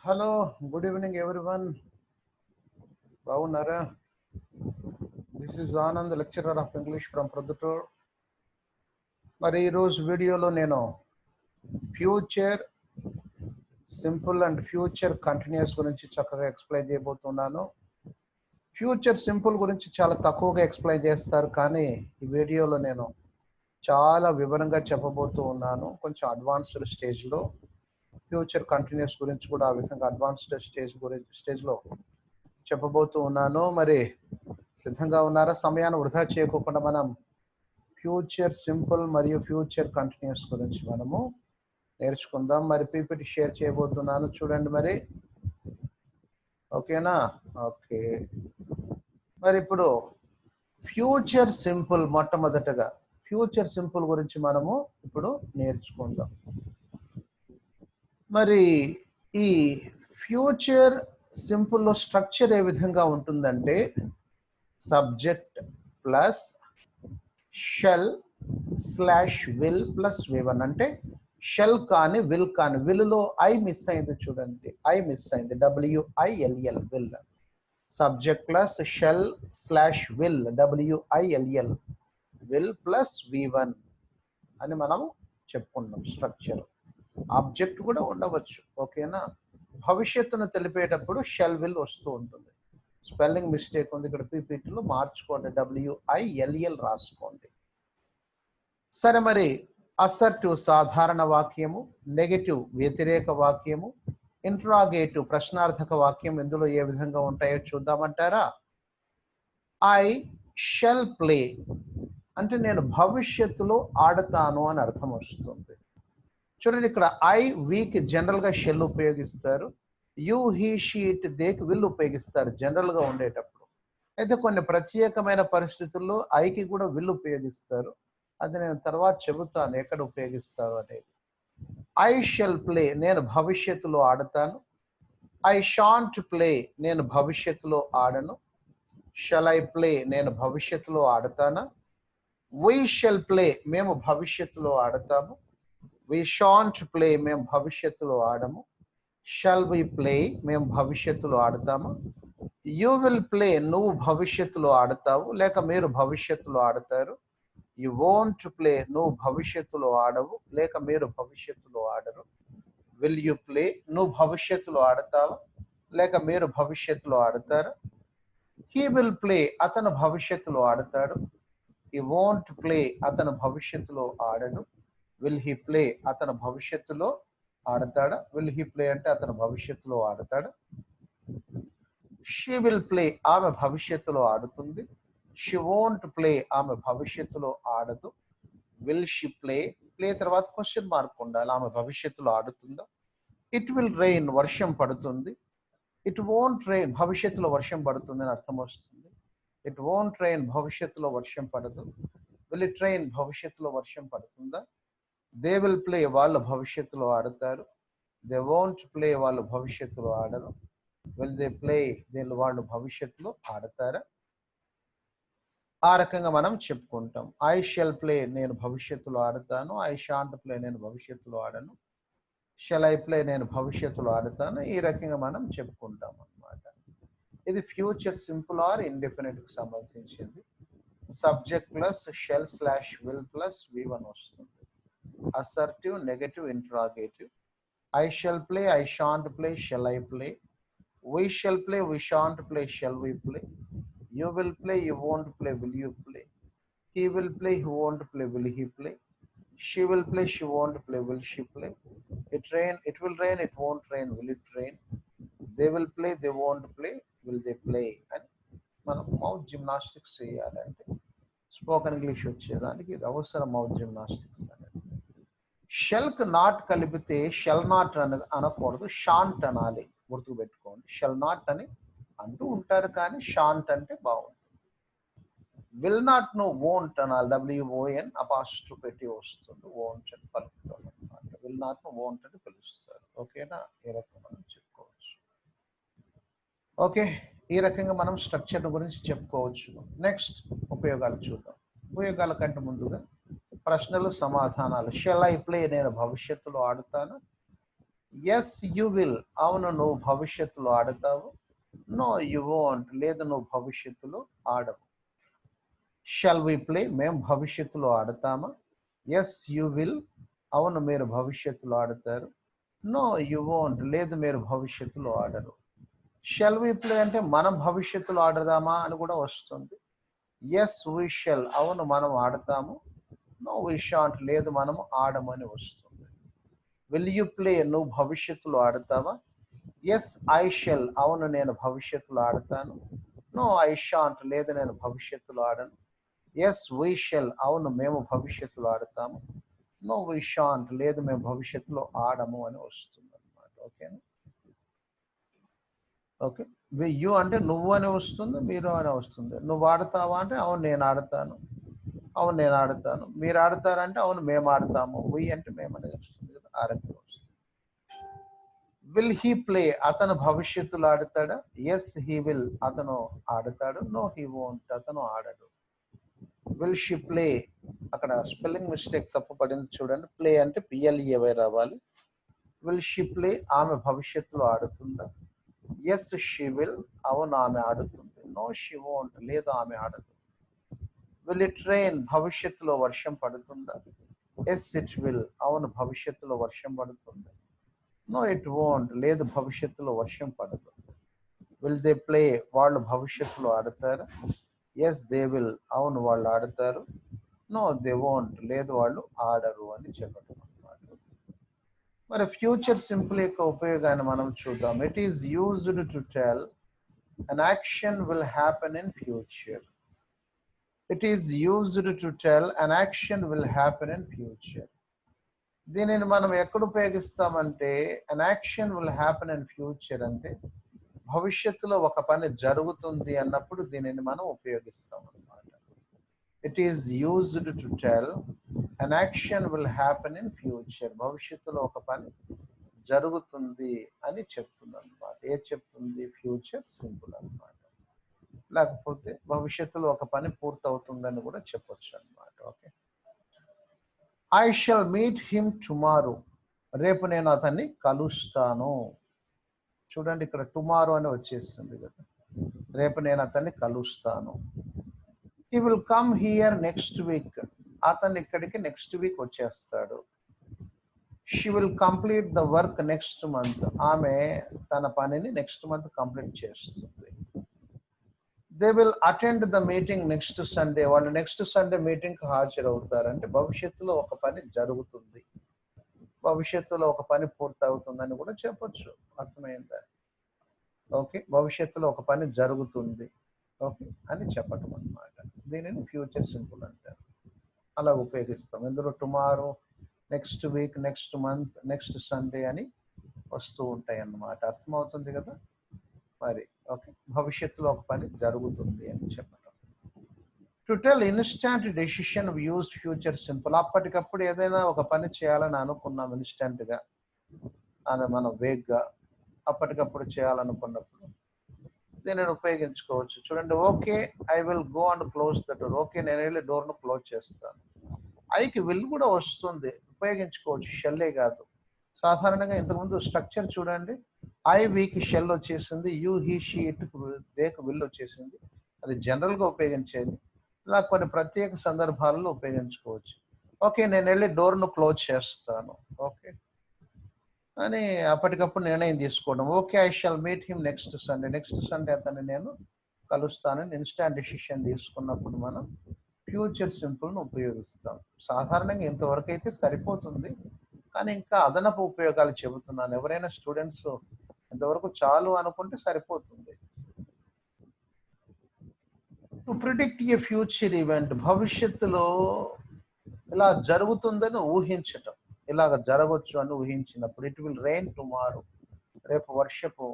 Hello, good evening everyone. బాగున్నారా? This is Anand, lecturer of English from Proddatur. మరి ఈరోజు వీడియోలో నేను future simple and future continuous గురించి చక్కగా ఎక్స్ప్లెయిన్ చేయబోతున్నాను. ఫ్యూచర్ సింపుల్ గురించి చాలా తక్కువగా ఎక్స్ప్లెయిన్ చేస్తారు, కానీ ఈ వీడియోలో నేను చాలా వివరంగా చెప్పబోతూ ఉన్నాను. కొంచెం అడ్వాన్స్డ్ స్టేజ్లో ఫ్యూచర్ కంటిన్యూస్ గురించి కూడా ఆ విధంగా అడ్వాన్స్డ్ స్టేజ్లో చెప్పబోతూ ఉన్నాను. మరి సిద్ధంగా ఉన్నారా? సమయాన్ని వృధా చేయకుండా మనం ఫ్యూచర్ సింపుల్ మరియు ఫ్యూచర్ కంటిన్యూస్ గురించి మనము నేర్చుకుందాం. మరి పీపీటీ షేర్ చేయబోతున్నాను, చూడండి. మరి ఓకేనా? ఓకే. మరి ఇప్పుడు ఫ్యూచర్ సింపుల్, మొట్టమొదటగా ఫ్యూచర్ సింపుల్ గురించి మనము ఇప్పుడు నేర్చుకుందాం. మరి ఈ ఫ్యూచర్ సింపుల్లో స్ట్రక్చర్ ఏ విధంగా ఉంటుందంటే subject plus shall slash will plus V1. అంటే షెల్ కానీ విల్ కానీ, విల్లో ఐ మిస్ అయింది, చూడండి, ఐ మిస్ అయింది, WILL, will. Subject plus shall slash will, WILL, will plus V1 అని మనం చెప్పుకున్నాం స్ట్రక్చర్. ఆబ్జెక్ట్ కూడా ఉండవచ్చు, ఓకేనా? భవిష్యత్తును తెలిపేటప్పుడు షెల్ విల్ వస్తూ ఉంటుంది. స్పెల్లింగ్ మిస్టేక్ ఉంది ఇక్కడ, పీపీటీలో మార్చుకోండి, WILL రాసుకోండి. సరే, మరి అసర్టివ్ సాధారణ వాక్యము, నెగటివ్ వ్యతిరేక వాక్యము, ఇంట్రాగేటివ్ ప్రశ్నార్థక వాక్యం ఇందులో ఏ విధంగా ఉంటాయో చూద్దామంటారా? ఐ షెల్ ప్లే అంటే నేను భవిష్యత్తులో ఆడతాను అని అర్థం వస్తుంది. చూడండి, ఇక్కడ ఐ వీకి జనరల్గా షెల్ ఉపయోగిస్తారు, యు హీ షీ ఇట్ దేకి విల్ ఉపయోగిస్తారు జనరల్గా ఉండేటప్పుడు. అయితే కొన్ని ప్రత్యేకమైన పరిస్థితుల్లో ఐకి కూడా విల్ ఉపయోగిస్తారు. అది నేను తర్వాత చెబుతాను ఎక్కడ ఉపయోగిస్తారు అనేది. ఐ షెల్ ప్లే నేను భవిష్యత్తులో ఆడతాను. ఐ షాంట్ ప్లే నేను భవిష్యత్తులో ఆడను. షల్ ఐ ప్లే నేను భవిష్యత్తులో ఆడతానా? వీ షెల్ ప్లే మేము భవిష్యత్తులో ఆడతాము. వి షాంట్ ప్లే మేము భవిష్యత్తులో ఆడము. షల్ వి ప్లే మేము భవిష్యత్తులో ఆడతాము. యూ విల్ ప్లే నువ్వు భవిష్యత్తులో ఆడతావు లేక మీరు భవిష్యత్తులో ఆడతారు. యు వోంట్ ప్లే నువ్వు భవిష్యత్తులో ఆడవు లేక మీరు భవిష్యత్తులో ఆడరు. విల్ యు ప్లే నువ్వు భవిష్యత్తులో ఆడతావు లేక మీరు భవిష్యత్తులో ఆడతారు. హీ విల్ ప్లే అతను భవిష్యత్తులో ఆడతాడు. హీ వోంట్ ప్లే అతను భవిష్యత్తులో ఆడడు. విల్ హీ ప్లే అతను భవిష్యత్తులో ఆడతాడా? విల్ హీ ప్లే అంటే అతను భవిష్యత్తులో ఆడతాడు. షీ విల్ ప్లే ఆమె భవిష్యత్తులో ఆడుతుంది. షీ వోంట్ ప్లే ఆమె భవిష్యత్తులో ఆడదు. విల్ షీ ప్లే, ప్లే తర్వాత క్వశ్చన్ మార్క్ ఉండాలి, ఆమె భవిష్యత్తులో ఆడుతుందా? ఇట్ విల్ రెయిన్ వర్షం పడుతుంది. ఇట్ వోంట్ రెయిన్ భవిష్యత్తులో వర్షం పడుతుంది అని అర్థం వస్తుంది. ఇట్ వోంట్ రెయిన్ భవిష్యత్తులో వర్షం పడదు. విల్ ఇట్ రెయిన్ భవిష్యత్తులో వర్షం పడుతుందా? దే విల్ ప్లే వాళ్ళు భవిష్యత్తులో ఆడతారు. దే వోంట్ ప్లే వాళ్ళు భవిష్యత్తులో ఆడరు. విల్ దే ప్లే వాళ్ళు భవిష్యత్తులో ఆడతారా? ఆ రకంగా మనం చెప్పుకుంటాం. ఐ షెల్ ప్లే నేను భవిష్యత్తులో ఆడతాను. ఐ షాంట్ ప్లే నేను భవిష్యత్తులో ఆడను. షెల్ ఐ ప్లే నేను భవిష్యత్తులో ఆడతాను. ఈ రకంగా మనం చెప్పుకుంటాం అన్నమాట. ఇది ఫ్యూచర్ సింపుల్ ఆర్ ఇండెఫినిట్కి సంబంధించింది. Subject plus shall slash will plus V1 వస్తుంది. Assertive, negative, interrogative. I shall play, I shan't play, shall I play. We shall play, we shan't play, shall we play? You will play, you won't play, will you play? He will play, he won't play, will he play? She will play, she won't play, will she play? It will rain, it won't rain, will it rain? They will play, they won't play, will they play? అని మనం mouth gymnastics చేయాలంటే spoken English వచ్చేదానికి ఇది అవసరం, mouth gymnastics అనేది. షెల్క్ not కలిపితే shall not అనకూడదు, shan't అనాలి, గుర్తుపెట్టుకోండి. షెల్ నాట్ అని అంటూ ఉంటారు కానీ షాంట్ అంటే బాగుంటుంది. విల్ నాట్ ను వోంట్ అనాలి, WON అపాస్ట్రోఫీ పెట్టి వస్తుంది, వోంట్ అని పలుకుతాం అనమాట. విల్ నాట్ ను వోంట్ అని పిలుస్తారు, ఓకేనా? ఈ రకంగా మనం చెప్పుకోవచ్చు. ఓకే, ఈ రకంగా మనం స్ట్రక్చర్ గురించి చెప్పుకోవచ్చు. నెక్స్ట్ ఉపయోగాలు చూద్దాం. ఉపయోగాల కంటే ముందుగా ప్రశ్నలు, సమాధానాలు. షెల్ ఐ ప్లే నేను భవిష్యత్తులో ఆడుతాను. ఎస్ యు విల్, అవును నువ్వు భవిష్యత్తులో ఆడతావు. నో యు వోంట్, లేదు నువ్వు భవిష్యత్తులో ఆడవు. షల్ వి ప్లే, మేము భవిష్యత్తులో ఆడతామా? ఎస్ యు విల్, అవును మీరు భవిష్యత్తులో ఆడతారు. నో యు వోంట్, లేదు మీరు భవిష్యత్తులో ఆడరు. షల్ వి ప్లే అంటే మనం భవిష్యత్తులో ఆడదామా అని కూడా వస్తుంది. ఎస్ వి షల్, అవును మనం ఆడతాము. నో వి షాంట్, లేదు మనము ఆడమని వస్తుంది. విల్ యు ప్లే, నువ్వు భవిష్యత్తులో ఆడతావా? ఎస్ ఐ షెల్, అవును నేను భవిష్యత్తులో ఆడతాను. నో ఐ షాంట్, లేదు నేను భవిష్యత్తులో ఆడను. ఎస్ వి షెల్, అవును మేము భవిష్యత్తులో ఆడతాము. నో వి షాంట్, లేదు మేము భవిష్యత్తులో ఆడము అని వస్తుంది అనమాట. ఓకేనా? ఓకే, యు అంటే నువ్వు అని వస్తుంది, మీరు అని వస్తుంది. నువ్వు ఆడతావా అంటే అవును నేను ఆడతాను, అవును నేను ఆడతాను. మీరు ఆడతారంటే అవును మేము ఆడతాము. వి అంటే మేము అనేది వస్తుంది కదా, ఆ రకంగా వస్తుంది. విల్ హీ ప్లే, అతను భవిష్యత్తులో ఆడతాడా? ఎస్ హీ విల్, అతను ఆడతాడు. నో హీ వోంట్, అతను ఆడడు. విల్ షీ ప్లే, అక్కడ స్పెల్లింగ్ మిస్టేక్ తప్పు పడింది చూడండి. ప్లే అంటే పిఎల్ఈవై రావాలి. విల్ షీ ప్లే, ఆమె భవిష్యత్తులో ఆడుతుందా? ఎస్ షీ విల్, అవును ఆమె ఆడుతుంది. నో షీ వోంట్, లేదు ఆమె ఆడదు. విల్ ఇట్ రెయిన్, భవిష్యత్తులో వర్షం పడుతుందా? ఎస్ ఇట్ విల్, అవును భవిష్యత్తులో వర్షం పడుతుంది. నో ఇట్ వోంట్, లేదు భవిష్యత్తులో వర్షం పడదు. విల్ దే ప్లే, వాళ్ళు భవిష్యత్తులో ఆడతారు. ఎస్ దే విల్, అవును వాళ్ళు ఆడతారు. నో దే వోంట్, లేదు వాళ్ళు ఆడరు అని చెప్పడం అన్నమాట. మరి ఫ్యూచర్ సింపుల్ యొక్క ఉపయోగాన్ని మనం చూద్దాం. It is used to tell an action will happen in future. It is used to tell an action will happen in future. దీనిని మనం ఎక్కడ ఉపయోగిస్తామంటే, an action will happen in future అంటే భవిష్యత్తులో ఒక పని జరుగుతుంది అన్నప్పుడు దీనిని మనం ఉపయోగిస్తాం అన్నమాట. It is used to tell an action will happen in future. భవిష్యత్తులో ఒక పని జరుగుతుంది అని చెప్తుంది అన్నమాట. ఏది చెప్తుంది? ఫ్యూచర్ సింపుల్ అన్నమాట. లేకపోతే భవిష్యత్తులో ఒక పని పూర్తవుతుందని కూడా చెప్పొచ్చు అన్నమాట. Okay, I shall meet him tomorrow, రేపు నేను అతన్ని కలుస్తాను. చూడండి ఇక్కడ టుమారో అని వచ్చేస్తుంది కదా, రేపు నేను అతన్ని కలుస్తాను. He will come here next week, అతను ఇక్కడికి నెక్స్ట్ వీక్ వచ్చేస్తాడు. She will complete the work next month, ఆమె తన పనిని నెక్స్ట్ మంత్ కంప్లీట్ చేస్తుంది. They will attend the meeting next Sunday, వాళ్ళు నెక్స్ట్ సండే మీటింగ్కి హాజరవుతారు. అంటే భవిష్యత్తులో ఒక పని జరుగుతుంది, భవిష్యత్తులో ఒక పని పూర్తవుతుందని కూడా చెప్పొచ్చు. అర్థమైందా? ఓకే, భవిష్యత్తులో ఒక పని జరుగుతుంది ఓకే అని చెప్పటం అన్నమాట. దీనిని ఫ్యూచర్ సింపుల్ అంటారు. అలా ఉపయోగిస్తాం. ఇందులో tomorrow, next week, next month, next Sunday అని వస్తూ ఉంటాయి అన్నమాట. అర్థమవుతుంది కదా మరి. ఓకే, భవిష్యత్తులో ఒక పని జరుగుతుంది అని చెప్పటం. To tell instant decision use future simple. అప్పటికప్పుడు ఏదైనా ఒక పని చేయాలని అనుకున్నాం ఇన్స్టెంట్గా అని మనం వేగ్గా అప్పటికప్పుడు చేయాలనుకున్నప్పుడు దీనిని ఉపయోగించుకోవచ్చు. చూడండి, okay I will go and close the door. Okay నేను వెళ్ళి డోర్ను క్లోజ్ చేస్తాను. ఐకి విల్ కూడా వస్తుంది, ఉపయోగించుకోవచ్చు, షెల్లే కాదు. సాధారణంగా ఇంతకుముందు స్ట్రక్చర్ చూడండి, ఐ వీకి షెల్ వచ్చేసింది, యూ హీ షీ ఇట్ దేకు విల్ వచ్చేసింది. అది జనరల్గా ఉపయోగించేది. ఇలా కొన్ని ప్రత్యేక సందర్భాలలో ఉపయోగించుకోవచ్చు. ఓకే నేను వెళ్ళి డోర్ను క్లోజ్ చేస్తాను ఓకే అని అప్పటికప్పుడు నిర్ణయం తీసుకోవడం. Okay I shall meet him next Sunday, next Sunday అతన్ని నేను కలుస్తానని ఇన్స్టాంట్ డెసిషన్ తీసుకున్నప్పుడు మనం ఫ్యూచర్ సింపుల్ను ఉపయోగిస్తాం. సాధారణంగా ఇంతవరకు అయితే సరిపోతుంది, కానీ ఇంకా అదనపు ఉపయోగాలు చెబుతున్నాను. ఎవరైనా స్టూడెంట్స్ ఇంతవరకు చాలు అనుకుంటే సరిపోతుంది. To predict A future event, భవిష్యత్తులో ఇలా జరుగుతుందని ఊహించటం, ఇలాగ జరగవచ్చు అని ఊహించినప్పుడు. ఇట్ విల్ రెయిన్ టుమారో, రేపు వర్షపు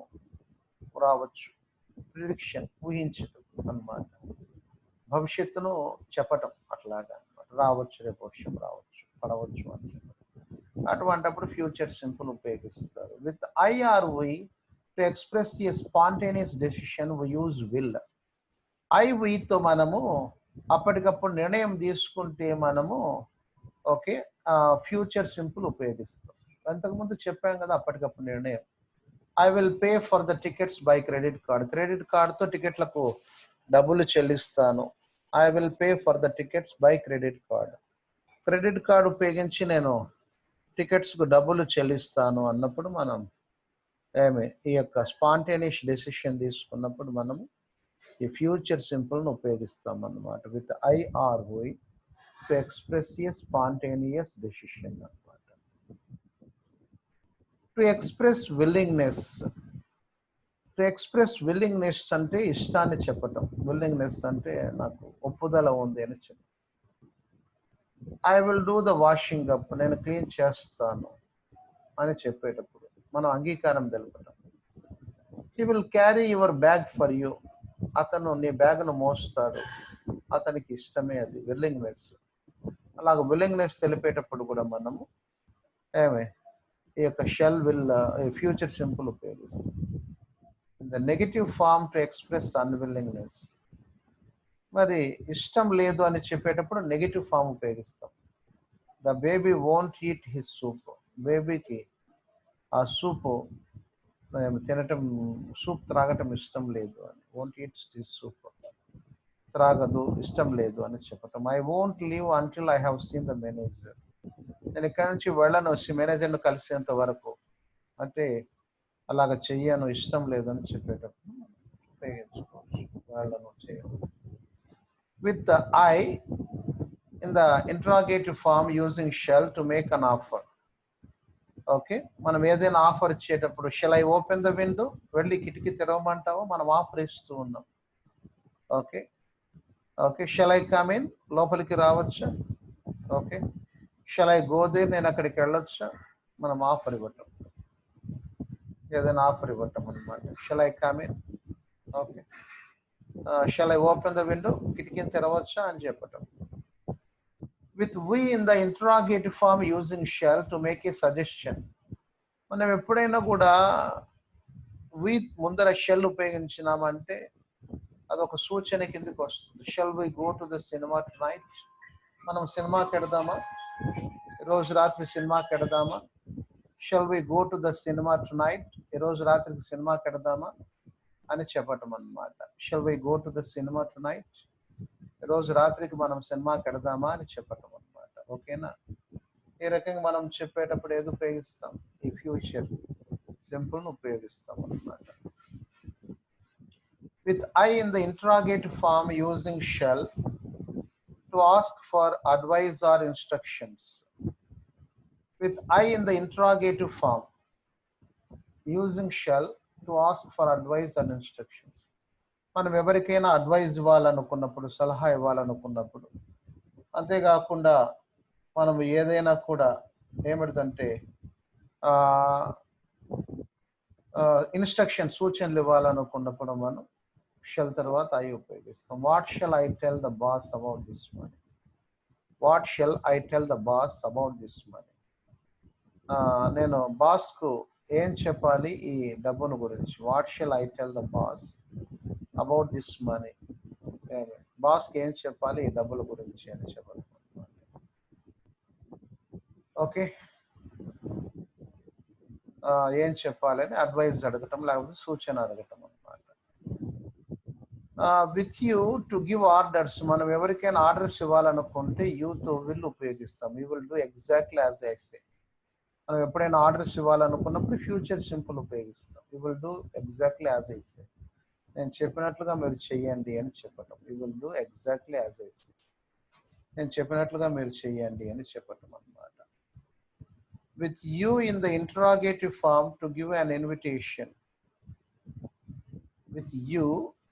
రావచ్చు. ప్రిడిక్షన్, ఊహించటం అన్నమాట. భవిష్యత్తును చెప్పటం అట్లాగా అన్నమాట. రావచ్చు, రేపు వర్షం రావచ్చు, పడవచ్చు అని చెప్పడం. అటువంటప్పుడు ఫ్యూచర్ సింపుల్ ఉపయోగిస్తారు. With I or we to express a spontaneous decision we use will. ఐవితో మనము అప్పటికప్పుడు నిర్ణయం తీసుకుంటే మనము ఓకే ఫ్యూచర్ సింపుల్ ఉపయోగిస్తాం. అంతకుముందు చెప్పాం కదా అప్పటికప్పుడు నిర్ణయం. I will pay for the tickets by credit card. Credit కార్డ్తో టికెట్లకు డబ్బులు చెల్లిస్తాను. I will pay for the tickets by credit card. Credit card ఉపయోగించి నేను టికెట్స్కు డబ్బులు చెల్లిస్తాను అన్నప్పుడు మనం ఈ యొక్క స్పాంటేనియస్ డెసిషన్ తీసుకున్నప్పుడు మనము ఈ ఫ్యూచర్ సింపుల్ను ఉపయోగిస్తాం అన్నమాట. With I or we to express a spontaneous decision అన్నమాట. To express willingness. To express willingness అంటే ఇష్టాన్ని చెప్పటం. విల్లింగ్నెస్ అంటే నాకు ఒప్పుదల ఉంది అని చెప్పడం. I will do the washing up. నేను క్లీన్ చేస్తాను అని చెప్పేటప్పుడు మనం అంగీకారం తెలుపటం. He will carry your bag for you. అతను నీ బ్యాగ్ను మోస్తాడు. అతనికి ఇష్టమే అది విల్లింగ్నెస్. అలాగ విల్లింగ్నెస్ తెలిపేటప్పుడు కూడా మనము ఈ యొక్క షెల్ విల్ ఫ్యూచర్ సింపుల్ ఉపయోగిస్తాం. The negative form to express unwillingness. మరి ఇష్టం లేదు అని చెప్పేటప్పుడు నెగటివ్ ఫామ్ ఉపయోగిస్తాం. The baby won't eat his soup. బేబీకి ఆ సూపు తినటం, సూప్ త్రాగటం ఇష్టం లేదు అని. వోంట్ ఈట్ హిస్ సూప్, త్రాగదు, ఇష్టం లేదు అని చెప్పటం. I won't leave until I have seen the manager. నేను ఇక్కడి నుంచి వెళ్ళను మేనేజర్ను కలిసేంత వరకు. అంటే అలాగ చెయ్యను, ఇష్టం లేదని చెప్పేటప్పుడు ఉపయోగించుకోవచ్చు. వెళ్ళను, చేయను. With the I in the interrogative form using shall to make an offer. Okay, మనం ఏదైనా ఆఫర్ ఇచ్చేటప్పుడు shall I open the window, వెళ్ళి కిటికీ తెరవమంటావో మనం ఆఫర్ ఇస్తూ ఉన్నాం. Okay okay, shall I come in, లోపలికి రావచ్చా. Okay, shall I go there, నేను అక్కడికి వెళ్ళొచ్చా, మనం ఆఫర్ ఇవ్వటం. ఏదైనా ఆఫర్ ఇవ్వటం అనమాట. Shall I come in, okay, shall I open the window, కిటికీని తెరవచ్చా అని చెప్పటం. With we in the interrogative form using shall to make a suggestion. మనం ఎప్పుడైనా కూడా వి ముందర షెల్ ఉపయోగించినామంటే అదొక సూచన కిందకి వస్తుంది. Shall we go to the cinema night. మనం సినిమాకి వెడదామా, ఈరోజు రాత్రి సినిమాకి వెడదామా. Shall we go to the cinema night, ఈరోజు రాత్రికి సినిమాకి వెడదామా అని చెప్పటం అన్నమాట. Shall we go to the cinema night, ఈరోజు రాత్రికి మనం సినిమాకి వెడదామా అని చెప్పటం అన్నమాట. ఓకేనా, ఈ రకంగా మనం చెప్పేటప్పుడు ఏది ఉపయోగిస్తాం, ఈ ఫ్యూచర్ సింపుల్ను ఉపయోగిస్తాం అన్నమాట. With I in the interrogative form using shall to ask for advice or instructions. With I in the interrogative form using shall to ask for advice and instructions. మనం ఎవరికైనా అడ్వైజ్ ఇవ్వాలనుకున్నప్పుడు, సలహా ఇవ్వాలనుకున్నప్పుడు, అంతేకాకుండా మనం ఏదైనా కూడా ఏమిటంటే ఇన్స్ట్రక్షన్, సూచనలు ఇవ్వాలనుకున్నప్పుడు మనం షెల్ తర్వాత ఐ ఉపయోగిస్తాం. What shall I tell the boss about this money. What shall I tell the boss about this money. నేను బాస్కు ఏం చెప్పాలి ఈ డబ్బును గురించి. What shall I tell the boss about this money. బాస్కి ఏం చెప్పాలి ఈ డబ్బుల గురించి అని చెప్పాలి. ఓకే, ఏం చెప్పాలని అడ్వైజ్ అడగటం, లేకపోతే సూచన అడగటం అన్నమాట. With you to give orders. మనం ఎవరికైనా ఆర్డర్స్ ఇవ్వాలనుకుంటే యూతో విల్ ఉపయోగిస్తాం. You will do exactly as I say. మనం ఎప్పుడైనా ఆర్డర్స్ ఇవ్వాలనుకున్నప్పుడు ఫ్యూచర్ సింపుల్ ఉపయోగిస్తాం. You will do exactly as I say. నేను చెప్పినట్లుగా మీరు చెయ్యండి అని చెప్పటం. You will do exactly as I say. నేను చెప్పినట్లుగా మీరు చెయ్యండి అని చెప్పటం అన్నమాట. With you in the interrogative form to give an invitation. With you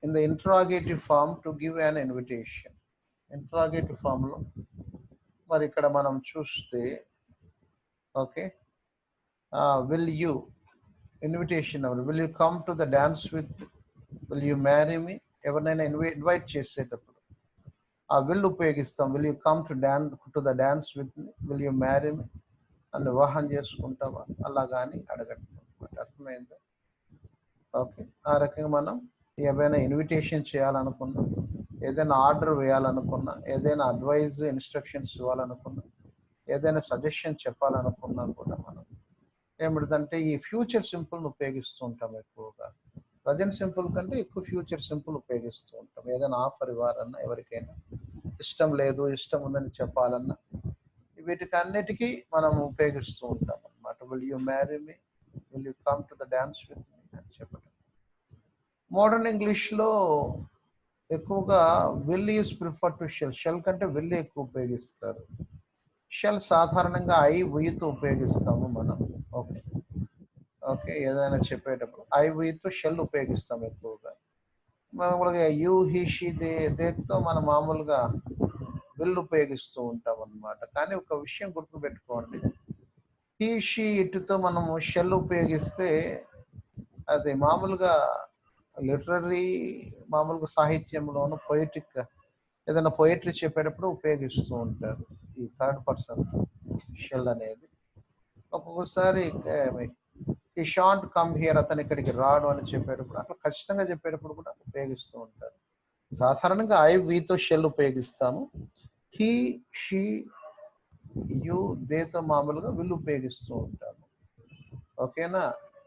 in the interrogative form to give an invitation. Interrogative ఫార్మ్లో మరి ఇక్కడ మనం చూస్తే okay, will you invitation, will you come to the dance with, will you marry me. ఎవరినైనా invite చేసేటప్పుడు ఆ will ఉపయోగిస్తాం. Will you come to the dance with me, will you marry me, నన్ను వివాహం చేసుకుంటావా, అలా కానీ అడగటం. అర్థమైందా? ఓకే, ఆ రకంగా మనం ఏవైనా ఇన్విటేషన్ చేయాలనుకున్నా, ఏదైనా ఆర్డర్ వేయాలనుకున్నా, ఏదైనా అడ్వైజ్ ఇన్స్ట్రక్షన్స్ ఇవ్వాలనుకున్నా, ఏదైనా సజెషన్ చెప్పాలనుకున్నా కూడా మనం ఏమిటంటే ఈ ఫ్యూచర్ సింపుల్ని ఉపయోగిస్తూ ఉంటాం ఎక్కువగా. ప్రజెంట్ సింపుల్ కంటే ఎక్కువ ఫ్యూచర్ సింపుల్ ఉపయోగిస్తూ ఉంటాం. ఏదైనా ఆఫర్ ఇవ్వాలన్నా, ఎవరికైనా ఇష్టం లేదు, ఇష్టం ఉందని చెప్పాలన్నా, వీటికి అన్నిటికీ మనం ఉపయోగిస్తూ ఉంటాం అనమాట. Will you marry me, will you come to the dance with me అని చెప్పడం. మోడర్న్ ఇంగ్లీష్లో ఎక్కువగా will is prefer to shall. Shall కంటే విల్ ఎక్కువ ఉపయోగిస్తారు. షెల్ సాధారణంగా ఐ వీతో ఉపయోగిస్తాము మనం. ఓకే ఓకే ఏదైనా చెప్పేటప్పుడు ఐ వీతో షెల్ ఉపయోగిస్తాం ఎక్కువగా. మామూలుగా యూ హీ షీ దేతో మనం మామూలుగా విల్ ఉపయోగిస్తూ ఉంటాం అన్నమాట. కానీ ఒక విషయం గుర్తుపెట్టుకోండి, హీ షీ ఇటుతో మనము షెల్ ఉపయోగిస్తే అది మామూలుగా లిటరరీ, మామూలుగా సాహిత్యంలోను పొయిటిక్ ఏదైనా పొయిటరీ చెప్పేటప్పుడు ఉపయోగిస్తూ ఉంటారు ఈ థర్డ్ పర్సన్ షెల్ అనేది. ఒక్కొక్కసారి ఈ షాంట్ కమ్ హియర్, అతను ఇక్కడికి రాడు అని చెప్పేటప్పుడు, అట్లా ఖచ్చితంగా చెప్పేటప్పుడు కూడా ఉపయోగిస్తూ ఉంటారు. సాధారణంగా ఐ వీతో షెల్ ఉపయోగిస్తాము. హీ షీ యు దేతో మామూలుగా విల్ ఉపయోగిస్తూ ఉంటాము. ఓకేనా?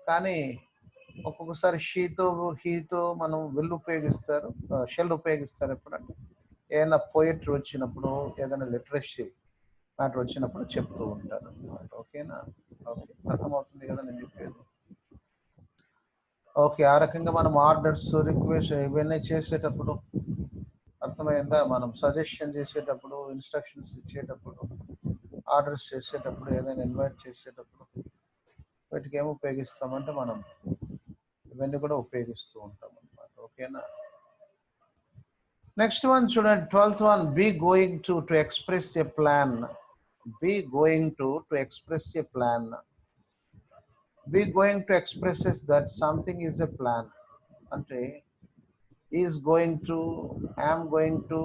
కానీ ఒక్కొక్కసారి షీతో హీతో మనం విల్ ఉపయోగిస్తారు, షెల్ ఉపయోగిస్తారు ఎప్పుడంటే ఏదైనా పోయిటరీ వచ్చినప్పుడు, ఏదైనా లిటరసీ మ్యాటర్ వచ్చినప్పుడు చెప్తూ ఉంటారు అనమాట. ఓకేనా? ఓకే, అర్థమవుతుంది కదా నేను చెప్పేది? ఓకే, ఆ రకంగా మనం ఆర్డర్స్, రిక్వెస్ట్ ఇవన్నీ చేసేటప్పుడు అర్థమైందా? మనం సజెషన్ చేసేటప్పుడు, ఇన్స్ట్రక్షన్స్ ఇచ్చేటప్పుడు, ఆర్డర్స్ చేసేటప్పుడు, ఏదైనా ఇన్వైట్ చేసేటప్పుడు వీటికి ఏమి ఉపయోగిస్తామంటే మనం ఇవన్నీ కూడా ఉపయోగిస్తూ ఉంటాం అనమాట. ఓకేనా? నెక్స్ట్ వన్ చూడండి, 12th one, be going to express a plan. Be going to express a plan. Be going to expresses that something is a plan. అంటే is going to, am going to,